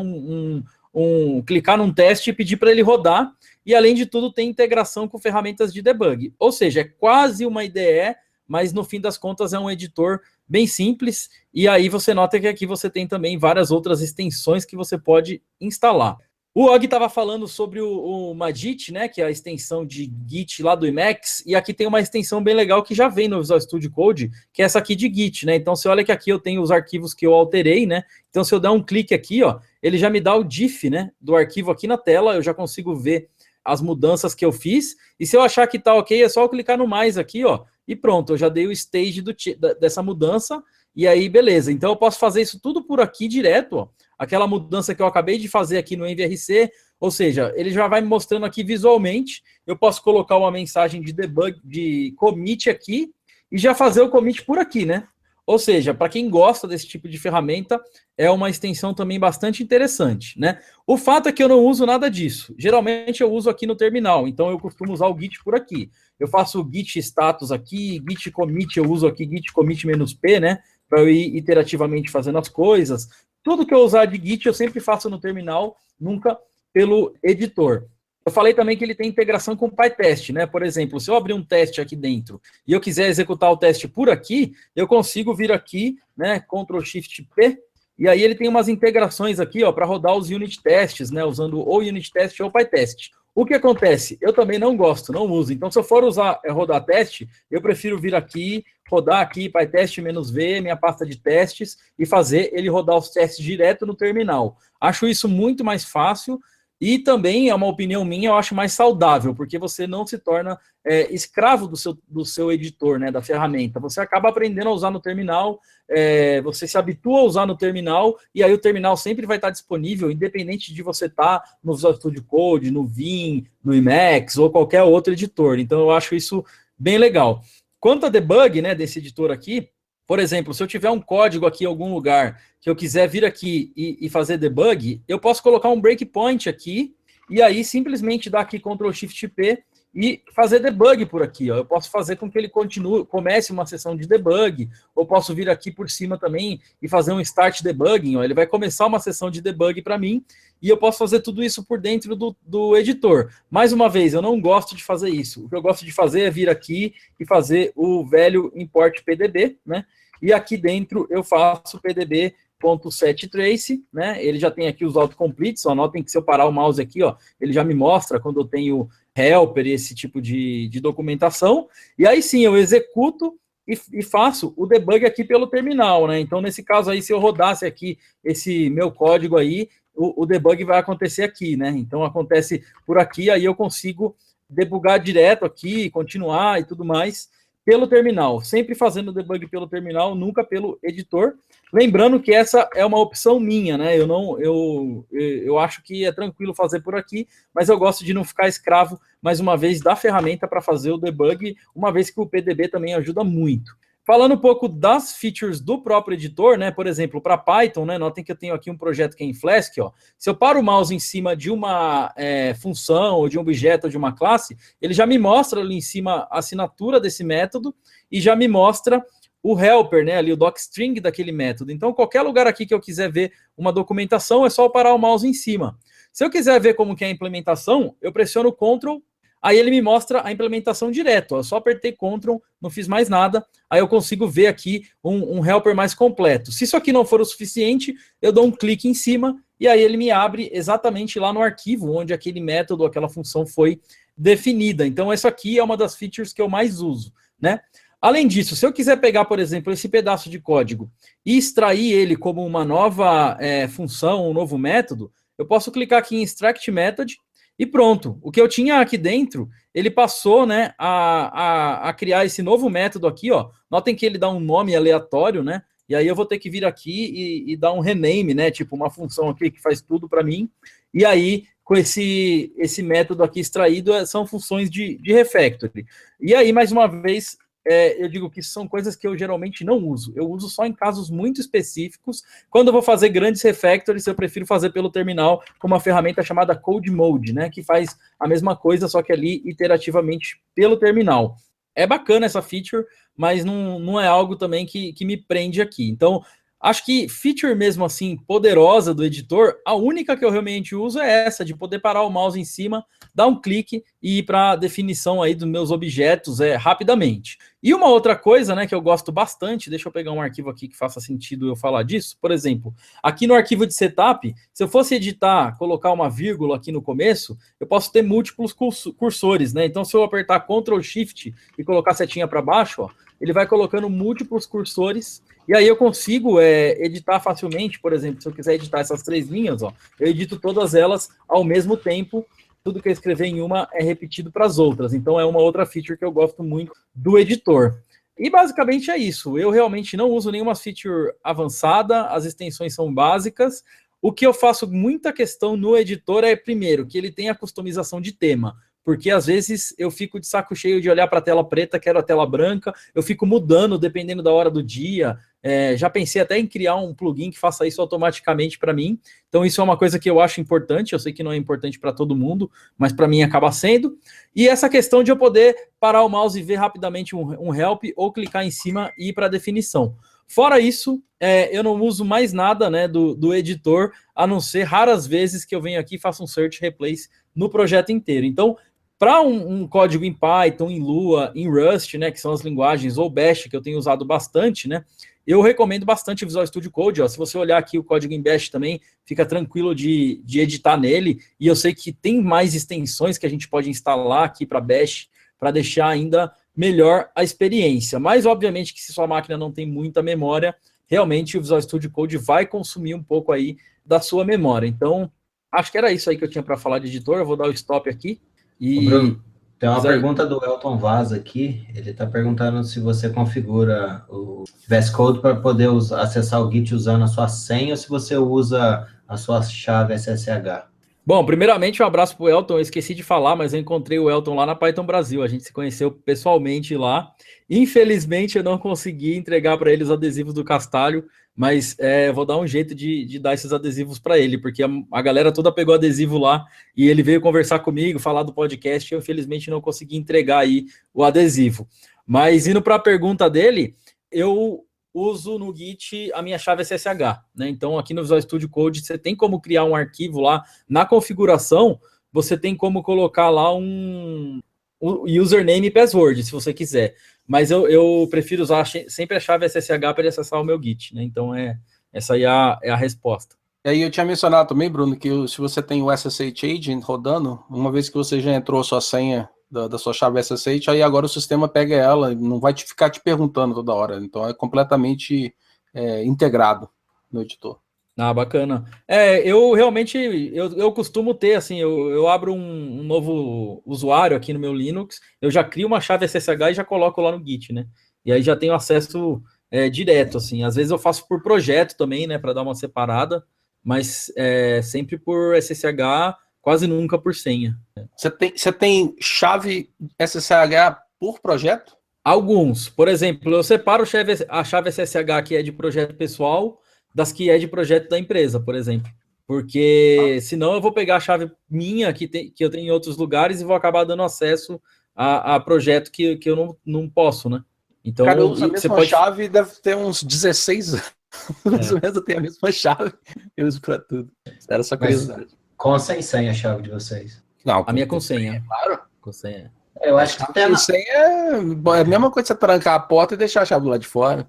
B: clicar num teste e pedir para ele rodar, e além de tudo tem integração com ferramentas de debug, ou seja, é quase uma IDE, mas no fim das contas é um editor bem simples, e aí você nota que aqui você tem também várias outras extensões que você pode instalar. O Og estava falando sobre o Magit, né, que é a extensão de Git lá do Emacs, e aqui tem uma extensão bem legal que já vem no Visual Studio Code, que é essa aqui de Git, né, então você olha que aqui eu tenho os arquivos que eu alterei, né, então se eu der um clique aqui, ó, ele já me dá o diff, né, do arquivo aqui na tela, eu já consigo ver as mudanças que eu fiz, e se eu achar que tá ok, é só eu clicar no mais aqui, ó, e pronto, eu já dei o stage dessa mudança, e aí beleza, então eu posso fazer isso tudo por aqui direto, ó, aquela mudança que eu acabei de fazer aqui no MVRC, ou seja, ele já vai me mostrando aqui visualmente, eu posso colocar uma mensagem de debug, de commit aqui, e já fazer o commit por aqui, né? Ou seja, para quem gosta desse tipo de ferramenta, é uma extensão também bastante interessante, né? O fato é que eu não uso nada disso. Geralmente eu uso aqui no terminal, então eu costumo usar o Git por aqui. Eu faço o Git status aqui, Git commit eu uso aqui, Git commit -p, né? Para eu ir iterativamente fazendo as coisas. Tudo que eu usar de Git eu sempre faço no terminal, nunca pelo editor. Eu falei também que ele tem integração com o PyTest, né? Por exemplo, se eu abrir um teste aqui dentro e eu quiser executar o teste por aqui, eu consigo vir aqui, né? Ctrl+Shift+P, e aí ele tem umas integrações aqui, ó, para rodar os unit tests, né? Usando ou unit test ou PyTest. O que acontece? Eu também não gosto, não uso. Então, se eu for usar rodar teste, eu prefiro vir aqui, rodar aqui PyTest-V, minha pasta de testes, e fazer ele rodar os testes direto no terminal. Acho isso muito mais fácil e também, é uma opinião minha, eu acho mais saudável, porque você não se torna escravo do seu editor, né, da ferramenta. Você acaba aprendendo a usar no terminal, você se habitua a usar no terminal, e aí o terminal sempre vai estar disponível, independente de você estar no Visual Studio Code, no Vim, no Emacs, ou qualquer outro editor. Então, eu acho isso bem legal. Quanto a debug, né, desse editor aqui, por exemplo, se eu tiver um código aqui em algum lugar que eu quiser vir aqui e fazer debug, eu posso colocar um breakpoint aqui e aí simplesmente dar aqui Ctrl+Shift+P e fazer debug por aqui. Ó. Eu posso fazer com que ele comece uma sessão de debug, ou posso vir aqui por cima também e fazer um start debugging. Ó. Ele vai começar uma sessão de debug para mim e eu posso fazer tudo isso por dentro do editor. Mais uma vez, eu não gosto de fazer isso. O que eu gosto de fazer é vir aqui e fazer o velho import PDB, né? E aqui dentro eu faço pdb.setTrace, né? Ele já tem aqui os autocompletes, só notem que se eu parar o mouse aqui, ó, ele já me mostra quando eu tenho helper e esse tipo de documentação. E aí sim, eu executo e faço o debug aqui pelo terminal, né? Então, nesse caso aí, se eu rodasse aqui esse meu código aí, o debug vai acontecer aqui, né? Então, acontece por aqui, aí eu consigo debugar direto aqui, continuar e tudo mais pelo terminal. Sempre fazendo debug pelo terminal, nunca pelo editor. Lembrando que essa é uma opção minha, né? Eu acho que é tranquilo fazer por aqui, mas eu gosto de não ficar escravo, mais uma vez, da ferramenta para fazer o debug, uma vez que o PDB também ajuda muito. Falando um pouco das features do próprio editor, né? Por exemplo, para Python, né? Notem que eu tenho aqui um projeto que é em Flask, ó. Se eu paro o mouse em cima de uma função, ou de um objeto, ou de uma classe, ele já me mostra ali em cima a assinatura desse método e já me mostra o helper, né? Ali o docstring daquele método. Então, qualquer lugar aqui que eu quiser ver uma documentação, é só eu parar o mouse em cima. Se eu quiser ver como que é a implementação, eu pressiono Ctrl, aí ele me mostra a implementação direto. Eu só apertei Ctrl, não fiz mais nada, aí eu consigo ver aqui um helper mais completo. Se isso aqui não for o suficiente, eu dou um clique em cima e aí ele me abre exatamente lá no arquivo onde aquele método, aquela função foi definida. Então, isso aqui é uma das features que eu mais uso, né? Além disso, se eu quiser pegar, por exemplo, esse pedaço de código e extrair ele como uma nova função, um novo método, eu posso clicar aqui em Extract Method e pronto. O que eu tinha aqui dentro, ele passou, né, a criar esse novo método aqui, ó. Notem que ele dá um nome aleatório, né? E aí eu vou ter que vir aqui e dar um rename, né? Tipo, uma função aqui que faz tudo para mim. E aí, com esse método aqui extraído, são funções de refactory. E aí, mais uma vez, eu digo que são coisas que eu geralmente não uso. Eu uso só em casos muito específicos. Quando eu vou fazer grandes refactories, eu prefiro fazer pelo terminal com uma ferramenta chamada Code Mode, né? Que faz a mesma coisa, só que ali iterativamente pelo terminal. É bacana essa feature, mas não é algo também que me prende aqui. Então, acho que feature mesmo assim, poderosa do editor, a única que eu realmente uso é essa, de poder parar o mouse em cima, dar um clique e ir para a definição aí dos meus objetos rapidamente. E uma outra coisa, né, que eu gosto bastante, deixa eu pegar um arquivo aqui que faça sentido eu falar disso, por exemplo, aqui no arquivo de setup, se eu fosse editar, colocar uma vírgula aqui no começo, eu posso ter múltiplos cursores, né, então se eu apertar Ctrl Shift e colocar a setinha para baixo, ó, ele vai colocando múltiplos cursores, e aí eu consigo editar facilmente, por exemplo, se eu quiser editar essas 3 linhas, ó, eu edito todas elas ao mesmo tempo, tudo que eu escrever em uma é repetido para as outras. Então é uma outra feature que eu gosto muito do editor. E basicamente é isso. Eu realmente não uso nenhuma feature avançada, as extensões são básicas. O que eu faço muita questão no editor é, primeiro, que ele tenha customização de tema. Porque às vezes eu fico de saco cheio de olhar para a tela preta, quero a tela branca, eu fico mudando dependendo da hora do dia. Já pensei até em criar um plugin que faça isso automaticamente para mim. Então isso é uma coisa que eu acho importante, eu sei que não é importante para todo mundo, mas para mim acaba sendo. E essa questão de eu poder parar o mouse e ver rapidamente um help ou clicar em cima e ir para a definição. Fora isso, eu não uso mais nada, né, do editor, a não ser raras vezes que eu venho aqui e faço um search replace no projeto inteiro. Então, para um código em Python, em Lua, em Rust, né, que são as linguagens, ou Bash, que eu tenho usado bastante, né, eu recomendo bastante o Visual Studio Code. Ó. Se você olhar aqui o código em Bash também, fica tranquilo de editar nele, e eu sei que tem mais extensões que a gente pode instalar aqui para Bash, para deixar ainda melhor a experiência. Mas, obviamente, que se sua máquina não tem muita memória, realmente o Visual Studio Code vai consumir um pouco aí da sua memória. Então, acho que era isso aí que eu tinha para falar de editor. Eu vou dar o stop aqui.
C: E... Bruno, tem uma pergunta do Elton Vaz aqui. Ele está perguntando se você configura o VS Code para poder acessar o Git usando a sua senha ou se você usa a sua chave SSH.
B: Bom, primeiramente um abraço para o Elton. Eu esqueci de falar, mas eu encontrei o Elton lá na Python Brasil. A gente se conheceu pessoalmente lá. Infelizmente eu não consegui entregar para ele os adesivos do Castalho, mas vou dar um jeito de dar esses adesivos para ele, porque a galera toda pegou adesivo lá e ele veio conversar comigo, falar do podcast, e eu infelizmente não consegui entregar aí o adesivo. Mas indo para a pergunta dele, eu uso no Git a minha chave SSH, né? Então aqui no Visual Studio Code você tem como criar um arquivo lá na configuração, você tem como colocar lá um username e password, se você quiser. Mas eu prefiro usar sempre a chave SSH para ele acessar o meu Git, né? Então essa aí é a resposta.
D: E aí eu tinha mencionado também, Bruno, que se você tem o SSH Agent rodando, uma vez que você já entrou a sua senha da sua chave SSH, aí agora o sistema pega ela, não vai ficar te perguntando toda hora. Então é completamente integrado no editor.
B: Ah, bacana. Eu realmente, eu costumo ter, assim, eu abro um novo usuário aqui no meu Linux, eu já crio uma chave SSH e já coloco lá no Git, né? E aí já tenho acesso direto, assim. Às vezes eu faço por projeto também, né, para dar uma separada, mas sempre por SSH, quase nunca por senha.
D: Você tem chave SSH por projeto?
B: Alguns. Por exemplo, eu separo a chave SSH que é de projeto pessoal das que é de projeto da empresa, por exemplo. Porque senão eu vou pegar a chave minha que eu tenho em outros lugares e vou acabar dando acesso a projeto que eu não posso, né? Então,
D: cara, eu uso a mesma chave, deve ter uns 16 anos. Mais ou menos eu tenho a mesma chave. Eu uso para tudo. Era só curiosidade.
C: Com ou sem senha a chave de vocês?
B: Não, a minha com senha.
D: Claro.
B: Com senha.
C: Eu acho que
D: com senha é a mesma coisa que você trancar a porta e deixar a chave lá de fora.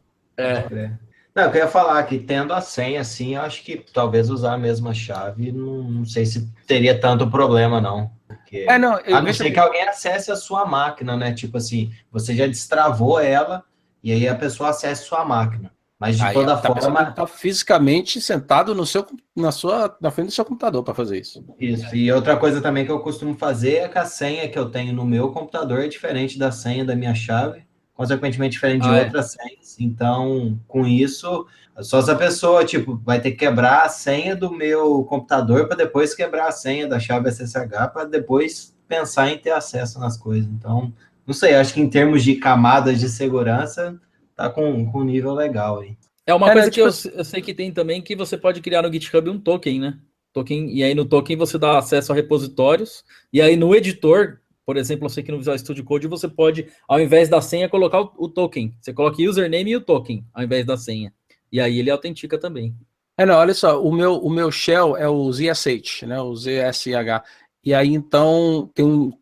C: Não, eu queria falar que tendo a senha, assim, eu acho que talvez usar a mesma chave, não sei se teria tanto problema, não. Porque, a não ser que alguém acesse a sua máquina, né? Tipo assim, você já destravou ela e aí a pessoa acessa a sua máquina. Mas de
D: Aí,
C: toda
D: você tem
C: forma,
D: que estar fisicamente sentado na frente do seu computador para fazer isso.
C: isso. E outra coisa também que eu costumo fazer é que a senha que eu tenho no meu computador é diferente da senha da minha chave, consequentemente diferente de
B: Ah, é.
C: outras senhas. Então, com isso, só essa pessoa, tipo, vai ter que quebrar a senha do meu computador para depois quebrar a senha da chave SSH para depois pensar em ter acesso nas coisas. Então, não sei, acho que em termos de camadas de segurança, tá com um nível legal aí.
B: É uma
D: É, né,
B: coisa que
D: tipo,
B: eu sei que tem também, que você pode criar no GitHub um token, né? Token, e aí no token você dá acesso a repositórios, e aí no editor, por exemplo, eu sei que no Visual Studio Code você pode, ao invés da senha, colocar o token. Você coloca o username e o token, ao invés da senha. E aí ele autentica também.
D: não, olha só, o meu shell é o ZSH, né, o ZSH. E aí, então,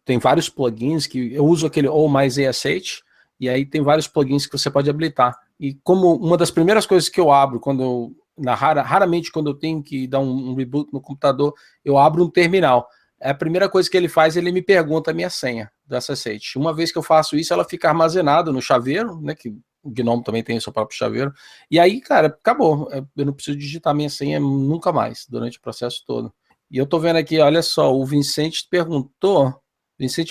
D: tem vários plugins que eu uso aquele ou mais ZSH, e aí tem vários plugins que você pode habilitar. E como uma das primeiras coisas que eu abro raramente quando eu tenho que dar um reboot no computador, eu abro um terminal. A primeira coisa que ele faz, ele me pergunta a minha senha do SSH. Uma vez que eu faço isso, ela fica armazenada no chaveiro, né, que o GNOME também tem o seu próprio chaveiro. E aí, cara, acabou. Eu não preciso digitar minha senha nunca mais, durante o processo todo. E eu tô vendo aqui, olha só, o Vicente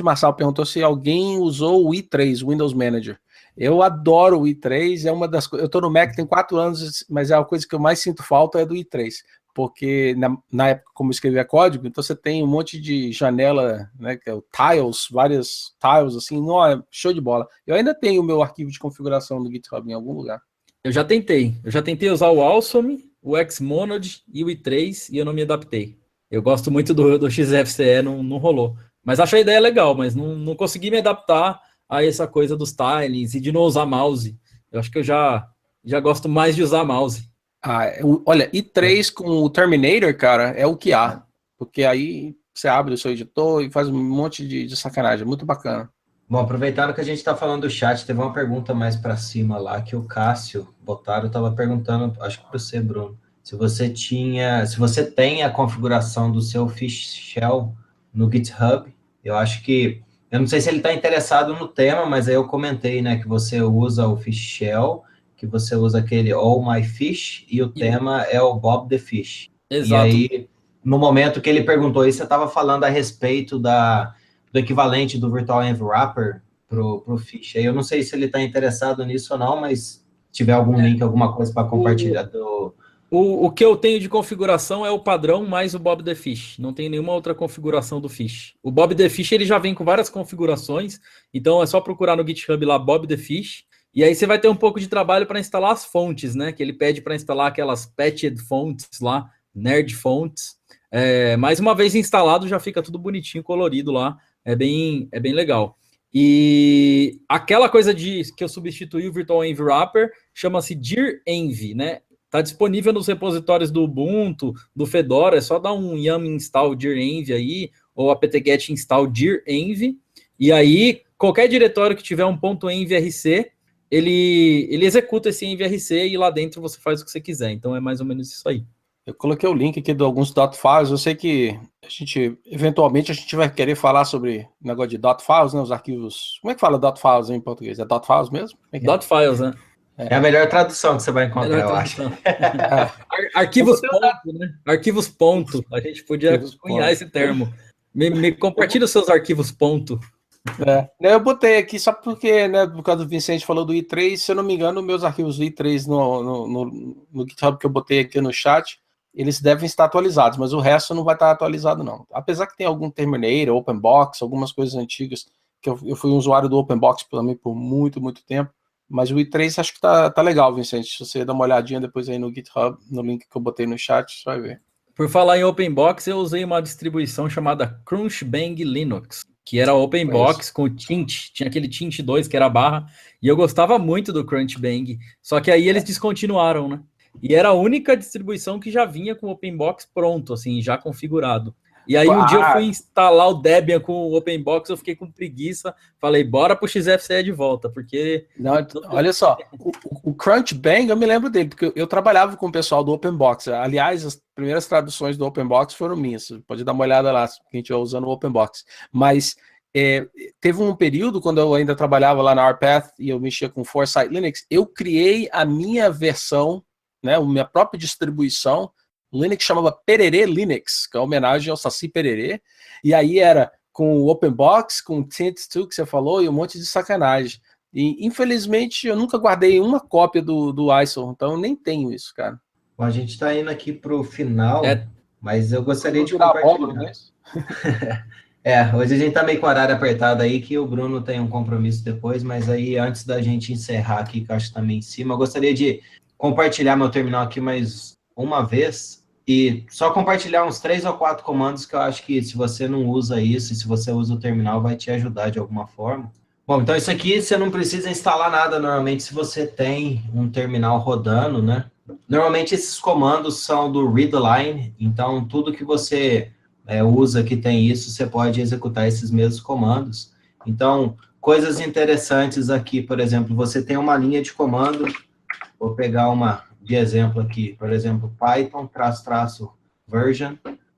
D: Marçal perguntou se alguém usou o i3, o Windows Manager. Eu adoro o i3, é uma das coisas. Eu tô no Mac tem 4 anos, mas é a coisa que eu mais sinto falta é do i3. Porque na época, como eu escrevia código, então você tem um monte de janela, né, que é o tiles, várias tiles, assim, não, é show de bola. Eu ainda tenho o meu arquivo de configuração do GitHub em algum lugar.
B: Eu já tentei usar o Awesome, o Xmonad e o i3 e eu não me adaptei. Eu gosto muito do XFCE, não rolou. Mas acho a ideia legal, mas não consegui me adaptar a essa coisa dos tilings e de não usar mouse. Eu acho que eu já gosto mais de usar mouse.
D: Olha, i3 com o Terminator, cara, é o que há. Porque aí você abre o seu editor e faz um monte de sacanagem. Muito bacana.
C: Bom, aproveitando que a gente está falando do chat, teve uma pergunta mais para cima lá que o Cássio Botaro estava perguntando, acho que para você, Bruno, se você tem a configuração do seu Fish Shell no GitHub. Eu não sei se ele está interessado no tema, mas aí eu comentei, né, que você usa o Fish Shell, que você usa aquele All My Fish e o tema é o Bob the Fish.
B: Exato.
C: E aí, no momento que ele perguntou isso, você estava falando a respeito do equivalente do Virtual Env Wrapper pro Fish. Aí eu não sei se ele está interessado nisso ou não, mas se tiver algum link, alguma coisa para compartilhar
B: O que eu tenho de configuração é o padrão mais o Bob the Fish. Não tem nenhuma outra configuração do Fish. O Bob the Fish ele já vem com várias configurações, então é só procurar no GitHub lá Bob the Fish. E aí você vai ter um pouco de trabalho para instalar as fontes, né? Que ele pede para instalar aquelas patched fonts lá, nerd fonts. Mas uma vez instalado já fica tudo bonitinho, colorido lá. É bem legal. E aquela coisa que eu substituí o Virtual Env Wrapper chama-se direnv, né? Está disponível nos repositórios do Ubuntu, do Fedora, é só dar um yum install direnv aí, ou apt-get install direnv, e aí qualquer diretório que tiver um .envrc, ele executa esse envrc e lá dentro você faz o que você quiser. Então é mais ou menos isso aí.
D: Eu coloquei o link aqui de alguns .files. Eu sei que eventualmente a gente vai querer falar sobre o negócio de .files, né? Os arquivos. Como é que fala .files em português? É .files mesmo?
B: .files, né?
C: É a melhor tradução que você vai encontrar, eu acho.
B: Arquivos ponto, né? Arquivos ponto. A gente podia cunhar esse termo. Me compartilha os seus arquivos ponto.
D: Eu botei aqui só porque, né, por causa do Vicente falou do i3, se eu não me engano, meus arquivos do i3 no GitHub que eu botei aqui no chat, eles devem estar atualizados, mas o resto não vai estar atualizado não. Apesar que tem algum Terminator, OpenBox, algumas coisas antigas, que eu fui um usuário do OpenBox também por muito, muito tempo, mas o i3 acho que tá legal, Vicente. Se você dar uma olhadinha depois aí no GitHub, no link que eu botei no chat, você vai ver.
B: Por falar em OpenBox, eu usei uma distribuição chamada Crunchbang Linux, que era OpenBox com o Tint, tinha aquele Tint 2 que era barra, e eu gostava muito do Crunchbang, só que aí eles descontinuaram, né? E era a única distribuição que já vinha com o OpenBox pronto, assim, já configurado. E aí um dia eu fui instalar o Debian com o OpenBox, eu fiquei com preguiça, falei, bora pro XFCE de volta, porque...
D: Não, olha só, o Crunchbang, eu me lembro dele, porque eu trabalhava com o pessoal do OpenBox. Aliás, as primeiras traduções do OpenBox foram minhas. Pode dar uma olhada lá, quem estiver usando o OpenBox. Mas, Teve um período, quando eu ainda trabalhava lá na RPath e eu mexia com Foresight Linux, eu criei a minha versão, né, a minha própria distribuição. O Linux chamava Pererê Linux, que é uma homenagem ao Saci Pererê, e aí era com o OpenBox, com o Tint2 que você falou, e um monte de sacanagem. E infelizmente eu nunca guardei uma cópia do ISO, então eu nem tenho isso, cara.
C: Bom, a gente está indo aqui para o final, mas eu gostaria de
D: compartilhar.
C: Hoje a gente está meio com o horário apertado aí, que o Bruno tem um compromisso depois, mas aí antes da gente encerrar aqui, que eu acho que está meio em cima, eu gostaria de compartilhar meu terminal aqui mais uma vez, e só compartilhar uns 3 ou 4 comandos que eu acho que se você não usa isso, e se você usa o terminal, vai te ajudar de alguma forma. Bom, então isso aqui você não precisa instalar nada normalmente se você tem um terminal rodando, né? Normalmente esses comandos são do readline, então tudo que você usa que tem isso, você pode executar esses mesmos comandos. Então, coisas interessantes aqui, por exemplo, você tem uma linha de comando, vou pegar uma de exemplo aqui, por exemplo, Python --version.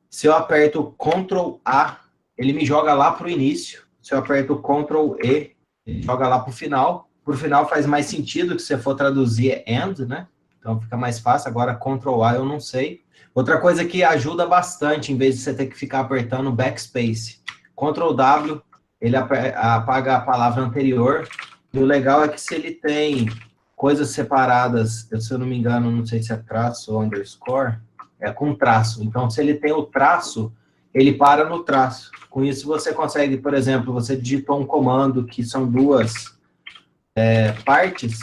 C: Se eu aperto Ctrl A, ele me joga lá para o início. Se eu aperto Ctrl E, ele joga lá para o final. Por final faz mais sentido que se você for traduzir end, né? Então fica mais fácil. Agora Ctrl A eu não sei. Outra coisa que ajuda bastante, em vez de você ter que ficar apertando backspace. Ctrl W, ele apaga a palavra anterior. E o legal é que se ele tem coisas separadas, se eu não me engano, não sei se é traço ou underscore, é com traço. Então, se ele tem o traço, ele para no traço. Com isso, você consegue, por exemplo, você digitou um comando que são 2 partes,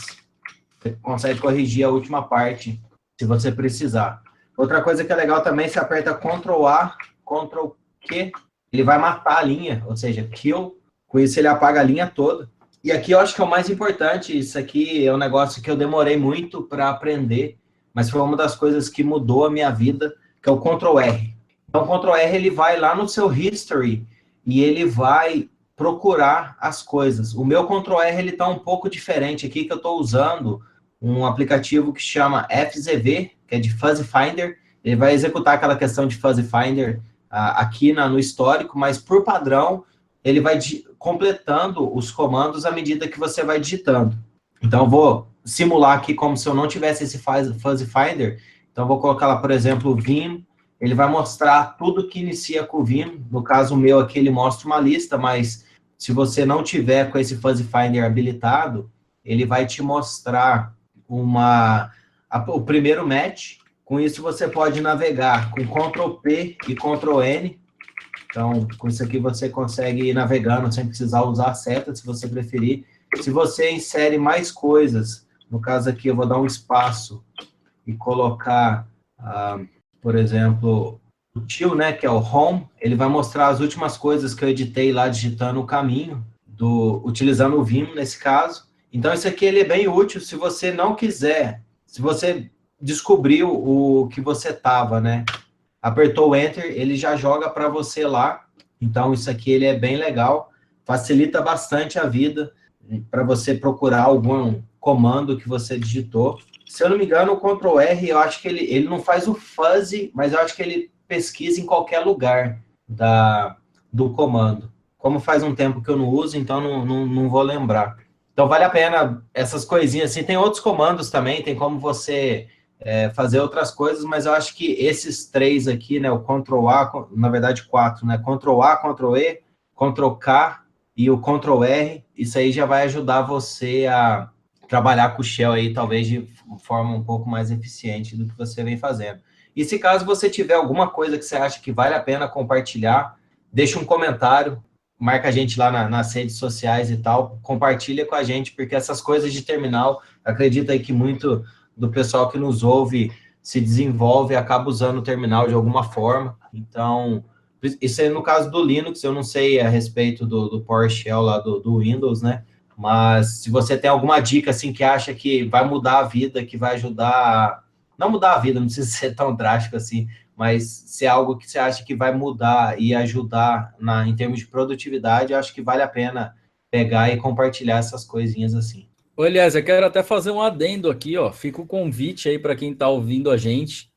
C: você consegue corrigir a última parte, se você precisar. Outra coisa que é legal também, você aperta Ctrl A, Ctrl Q, ele vai matar a linha, ou seja, kill. Com isso, ele apaga a linha toda. E aqui eu acho que é o mais importante, isso aqui é um negócio que eu demorei muito para aprender, mas foi uma das coisas que mudou a minha vida, que é o Ctrl R. Então, o Ctrl R, ele vai lá no seu history e ele vai procurar as coisas. O meu Ctrl R, ele está um pouco diferente aqui, que eu estou usando um aplicativo que chama FZV, que é de Fuzzy Finder. Ele vai executar aquela questão de Fuzzy Finder aqui no histórico, mas por padrão, ele vai completando os comandos à medida que você vai digitando. Então, eu vou simular aqui como se eu não tivesse esse Fuzzy Finder. Então, eu vou colocar lá, por exemplo, Vim. Ele vai mostrar tudo que inicia com o Vim. No caso meu aqui, ele mostra uma lista, mas se você não tiver com esse Fuzzy Finder habilitado, ele vai te mostrar o primeiro match. Com isso, você pode navegar com Ctrl P e Ctrl N. Então, com isso aqui você consegue ir navegando sem precisar usar a seta, se você preferir. Se você insere mais coisas, no caso aqui eu vou dar um espaço e colocar, por exemplo, o tio, né, que é o home, ele vai mostrar as últimas coisas que eu editei lá digitando o caminho, utilizando o Vim nesse caso. Então, isso aqui ele é bem útil se você não quiser, se você descobriu o que você estava, né? Apertou o Enter, ele já joga para você lá. Então, isso aqui ele é bem legal. Facilita bastante a vida para você procurar algum comando que você digitou. Se eu não me engano, o Ctrl R, eu acho que ele não faz o fuzzy, mas eu acho que ele pesquisa em qualquer lugar do comando. Como faz um tempo que eu não uso, então não vou lembrar. Então, vale a pena essas coisinhas assim. Tem outros comandos também, tem como você fazer outras coisas, mas eu acho que esses 3 aqui, né, o Ctrl A, na verdade 4, né, Ctrl A, Ctrl E, Ctrl K e o Ctrl R, isso aí já vai ajudar você a trabalhar com o Shell aí, talvez de forma um pouco mais eficiente do que você vem fazendo. E se caso você tiver alguma coisa que você acha que vale a pena compartilhar, deixa um comentário, marca a gente lá nas redes sociais e tal, compartilha com a gente, porque essas coisas de terminal, acredita aí que muito do pessoal que nos ouve se desenvolve e acaba usando o terminal de alguma forma. Então, isso aí no caso do Linux, eu não sei a respeito do PowerShell lá do Windows, né? Mas se você tem alguma dica assim que acha que vai mudar a vida, que vai ajudar, não mudar a vida, não precisa ser tão drástico assim, mas se é algo que você acha que vai mudar e ajudar em termos de produtividade, eu acho que vale a pena pegar e compartilhar essas coisinhas assim.
B: Aliás, eu quero até fazer um adendo aqui, ó. Fica o convite aí para quem está ouvindo a gente.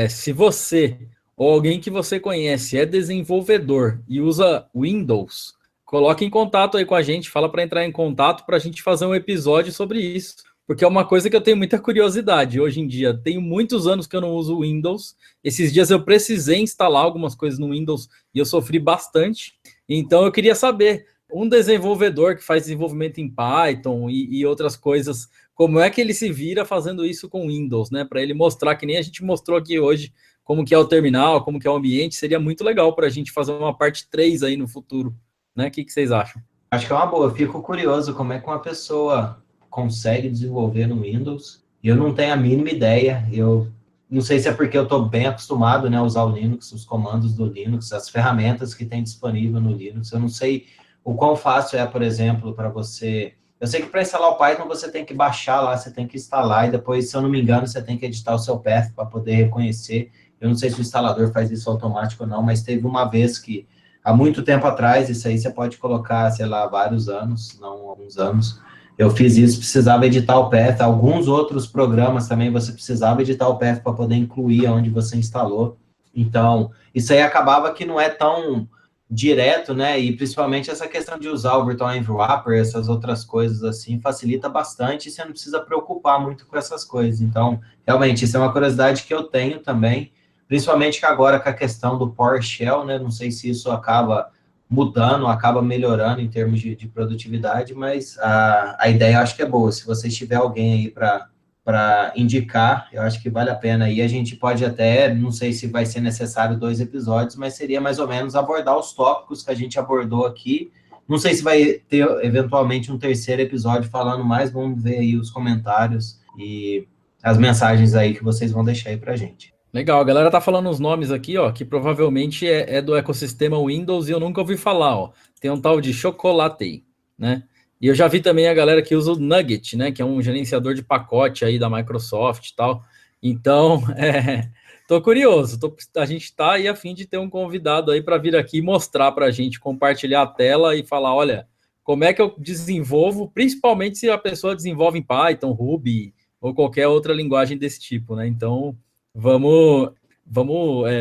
B: Se você ou alguém que você conhece é desenvolvedor e usa Windows, coloque em contato aí com a gente, fala para entrar em contato para a gente fazer um episódio sobre isso, porque é uma coisa que eu tenho muita curiosidade hoje em dia. Tenho muitos anos que eu não uso o Windows. Esses dias eu precisei instalar algumas coisas no Windows e eu sofri bastante. Então eu queria saber, um desenvolvedor que faz desenvolvimento em Python e outras coisas, como é que ele se vira fazendo isso com Windows, né? Para ele mostrar, que nem a gente mostrou aqui hoje, como que é o terminal, como que é o ambiente. Seria muito legal para a gente fazer uma parte 3 aí no futuro, né? O que vocês acham?
C: Acho que é uma boa. Eu fico curioso como é que uma pessoa consegue desenvolver no Windows. Eu não tenho a mínima ideia. Eu não sei se é porque eu estou bem acostumado, né, a usar o Linux, os comandos do Linux, as ferramentas que tem disponível no Linux. Eu não sei o quão fácil é, por exemplo, para você... Eu sei que para instalar o Python você tem que baixar lá, você tem que instalar, e depois, se eu não me engano, você tem que editar o seu path para poder reconhecer. Eu não sei se o instalador faz isso automático ou não, mas teve uma vez que, há muito tempo atrás, isso aí você pode colocar, sei lá, vários anos, não alguns anos. Eu fiz isso, precisava editar o path. Alguns outros programas também você precisava editar o path para poder incluir onde você instalou. Então, isso aí acabava que não é tão direto, né? E principalmente essa questão de usar o Virtual Env Wrapper, essas outras coisas assim, facilita bastante e você não precisa preocupar muito com essas coisas. Então, realmente, isso é uma curiosidade que eu tenho também, principalmente que agora com a questão do PowerShell, né? Não sei se isso acaba mudando, acaba melhorando em termos de produtividade, mas a ideia eu acho que é boa. Se você tiver alguém aí para indicar, eu acho que vale a pena. E a gente pode até, não sei se vai ser necessário 2 episódios, mas seria mais ou menos abordar os tópicos que a gente abordou aqui. Não sei se vai ter, eventualmente, um 3º episódio falando mais, vamos ver aí os comentários e as mensagens aí que vocês vão deixar aí para a gente.
B: Legal, a galera tá falando uns nomes aqui, ó, que provavelmente é do ecossistema Windows e eu nunca ouvi falar, ó. Tem um tal de Chocolatey, né? E eu já vi também a galera que usa o Nugget, né? Que é um gerenciador de pacote aí da Microsoft e tal. Então, tô curioso. A gente tá aí a fim de ter um convidado aí para vir aqui e mostrar pra gente, compartilhar a tela e falar, olha, como é que eu desenvolvo, principalmente se a pessoa desenvolve em Python, Ruby ou qualquer outra linguagem desse tipo, né? Então, vamos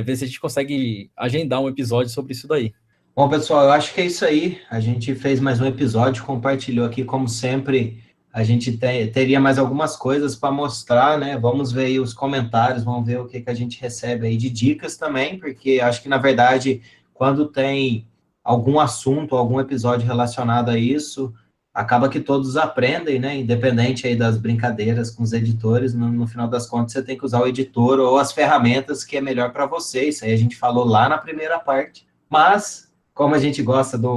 B: ver se a gente consegue agendar um episódio sobre isso daí.
C: Bom, pessoal, eu acho que é isso aí. A gente fez mais um episódio, compartilhou aqui, como sempre, a gente teria mais algumas coisas para mostrar, né? Vamos ver aí os comentários, vamos ver o que a gente recebe aí de dicas também, porque acho que, na verdade, quando tem algum assunto, algum episódio relacionado a isso, acaba que todos aprendem, né? Independente aí das brincadeiras com os editores, no final das contas, você tem que usar o editor ou as ferramentas que é melhor para você. Isso aí a gente falou lá na primeira parte, mas... Como a gente gosta de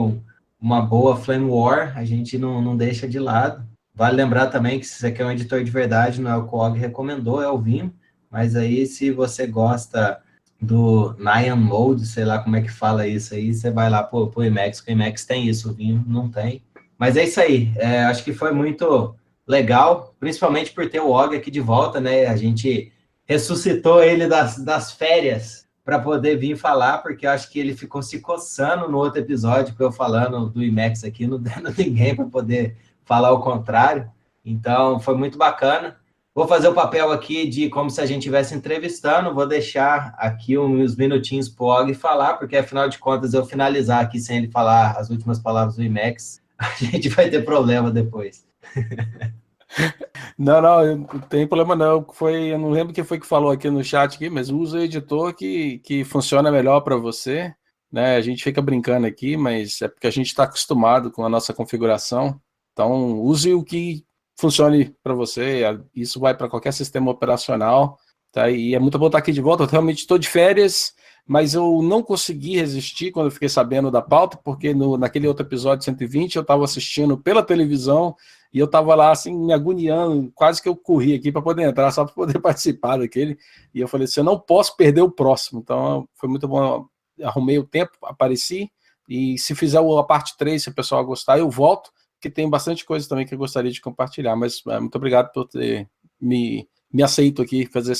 C: uma boa Flame War, a gente não deixa de lado. Vale lembrar também que se você quer um editor de verdade, não é o que o Og recomendou, é o Vim. Mas aí, se você gosta do Nyan Mode, sei lá como é que fala isso aí, você vai lá pro Emacs, que o Emacs tem isso, o Vim não tem. Mas é isso aí, acho que foi muito legal, principalmente por ter o Og aqui de volta, né? A gente ressuscitou ele das férias, para poder vir falar, porque eu acho que ele ficou se coçando no outro episódio, que eu falando do Emacs aqui, não dando ninguém para poder falar o contrário. Então, foi muito bacana. Vou fazer o papel aqui de como se a gente estivesse entrevistando, vou deixar aqui uns minutinhos para o Og falar, porque, afinal de contas, eu finalizar aqui sem ele falar as últimas palavras do Emacs, a gente vai ter problema depois.
D: Não, eu não tem problema não. Eu não lembro quem foi que falou aqui no chat aqui, mas usa o editor que funciona melhor para você, né? A gente fica brincando aqui, mas é porque a gente está acostumado com a nossa configuração. Então, use o que funcione para você. Isso vai para qualquer sistema operacional, tá? E é muito bom estar aqui de volta. Eu realmente estou de férias, mas eu não consegui resistir quando eu fiquei sabendo da pauta, porque naquele outro episódio 120 eu estava assistindo pela televisão e eu estava lá assim me agoniando, quase que eu corri aqui para poder entrar, só para poder participar daquele, e eu falei assim, eu não posso perder o próximo. Então foi muito bom, arrumei o tempo, apareci, e se fizer a parte 3, se o pessoal gostar, eu volto, porque tem bastante coisa também que eu gostaria de compartilhar, mas muito obrigado por ter me aceito aqui, fazer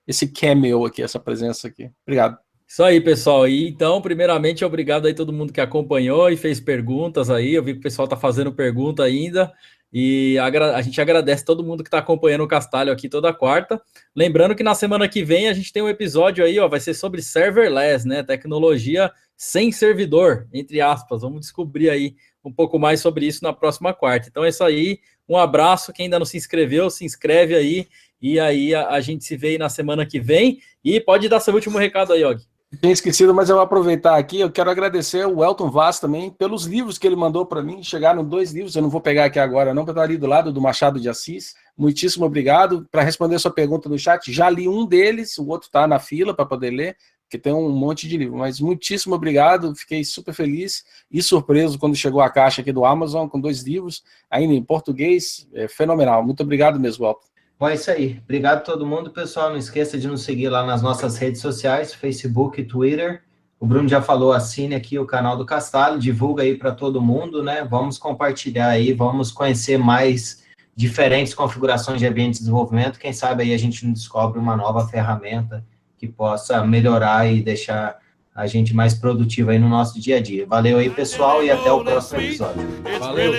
D: esse cameo aqui, essa presença aqui. Obrigado.
B: Isso aí, pessoal. E então, primeiramente, obrigado aí todo mundo que acompanhou e fez perguntas aí. Eu vi que o pessoal está fazendo pergunta ainda. E a gente agradece todo mundo que está acompanhando o Castalho aqui toda quarta. Lembrando que na semana que vem a gente tem um episódio aí, ó, vai ser sobre serverless, né? Tecnologia sem servidor, entre aspas. Vamos descobrir aí um pouco mais sobre isso na próxima quarta. Então é isso aí, um abraço, quem ainda não se inscreveu, se inscreve aí, e aí a gente se vê aí na semana que vem, e pode dar seu último recado aí, Og.
D: Tinha esquecido, mas eu vou aproveitar aqui, eu quero agradecer o Elton Vaz também, pelos livros que ele mandou para mim, chegaram 2 livros, eu não vou pegar aqui agora não, porque eu ali do lado do Machado de Assis, muitíssimo obrigado. Para responder a sua pergunta no chat, já li um deles, o outro está na fila para poder ler, que tem um monte de livro, mas muitíssimo obrigado, fiquei super feliz e surpreso quando chegou a caixa aqui do Amazon, com 2 livros, ainda em português, fenomenal, muito obrigado mesmo, Elton.
C: Bom, é isso aí. Obrigado a todo mundo, pessoal. Não esqueça de nos seguir lá nas nossas redes sociais, Facebook e Twitter. O Bruno já falou, assine aqui o canal do Castalho, divulga aí para todo mundo, né? Vamos compartilhar aí, vamos conhecer mais diferentes configurações de ambiente de desenvolvimento. Quem sabe aí a gente não descobre uma nova ferramenta que possa melhorar e deixar a gente mais produtivo aí no nosso dia a dia. Valeu aí, pessoal, e até o próximo episódio.
B: Valeu.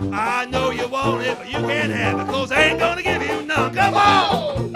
A: I know you want it, but you can't have it, 'cause I ain't gonna give you none. Come on!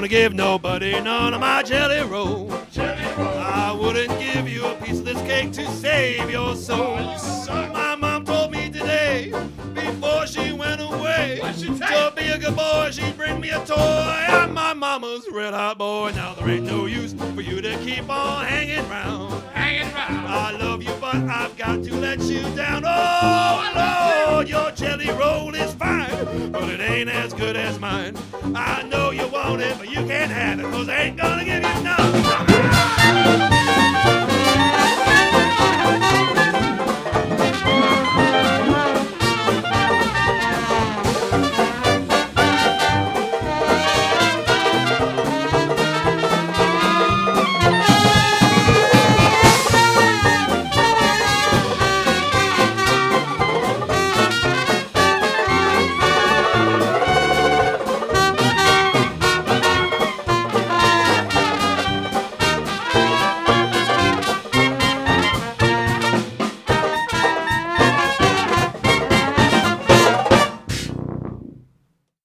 A: Give nobody none of my jelly roll. I wouldn't give you a piece of this cake to save your soul. My mom told me today, before she went away, to be a good boy, she'd bring me a toy. I'm my mama's red hot boy. Now there ain't no use for you to keep on hanging round. I love you, but I've got to let you down. Oh, Lord, your jelly roll is fine, but it ain't as good as mine. I know you want it, but you can't have it, 'cause I ain't gonna give you none.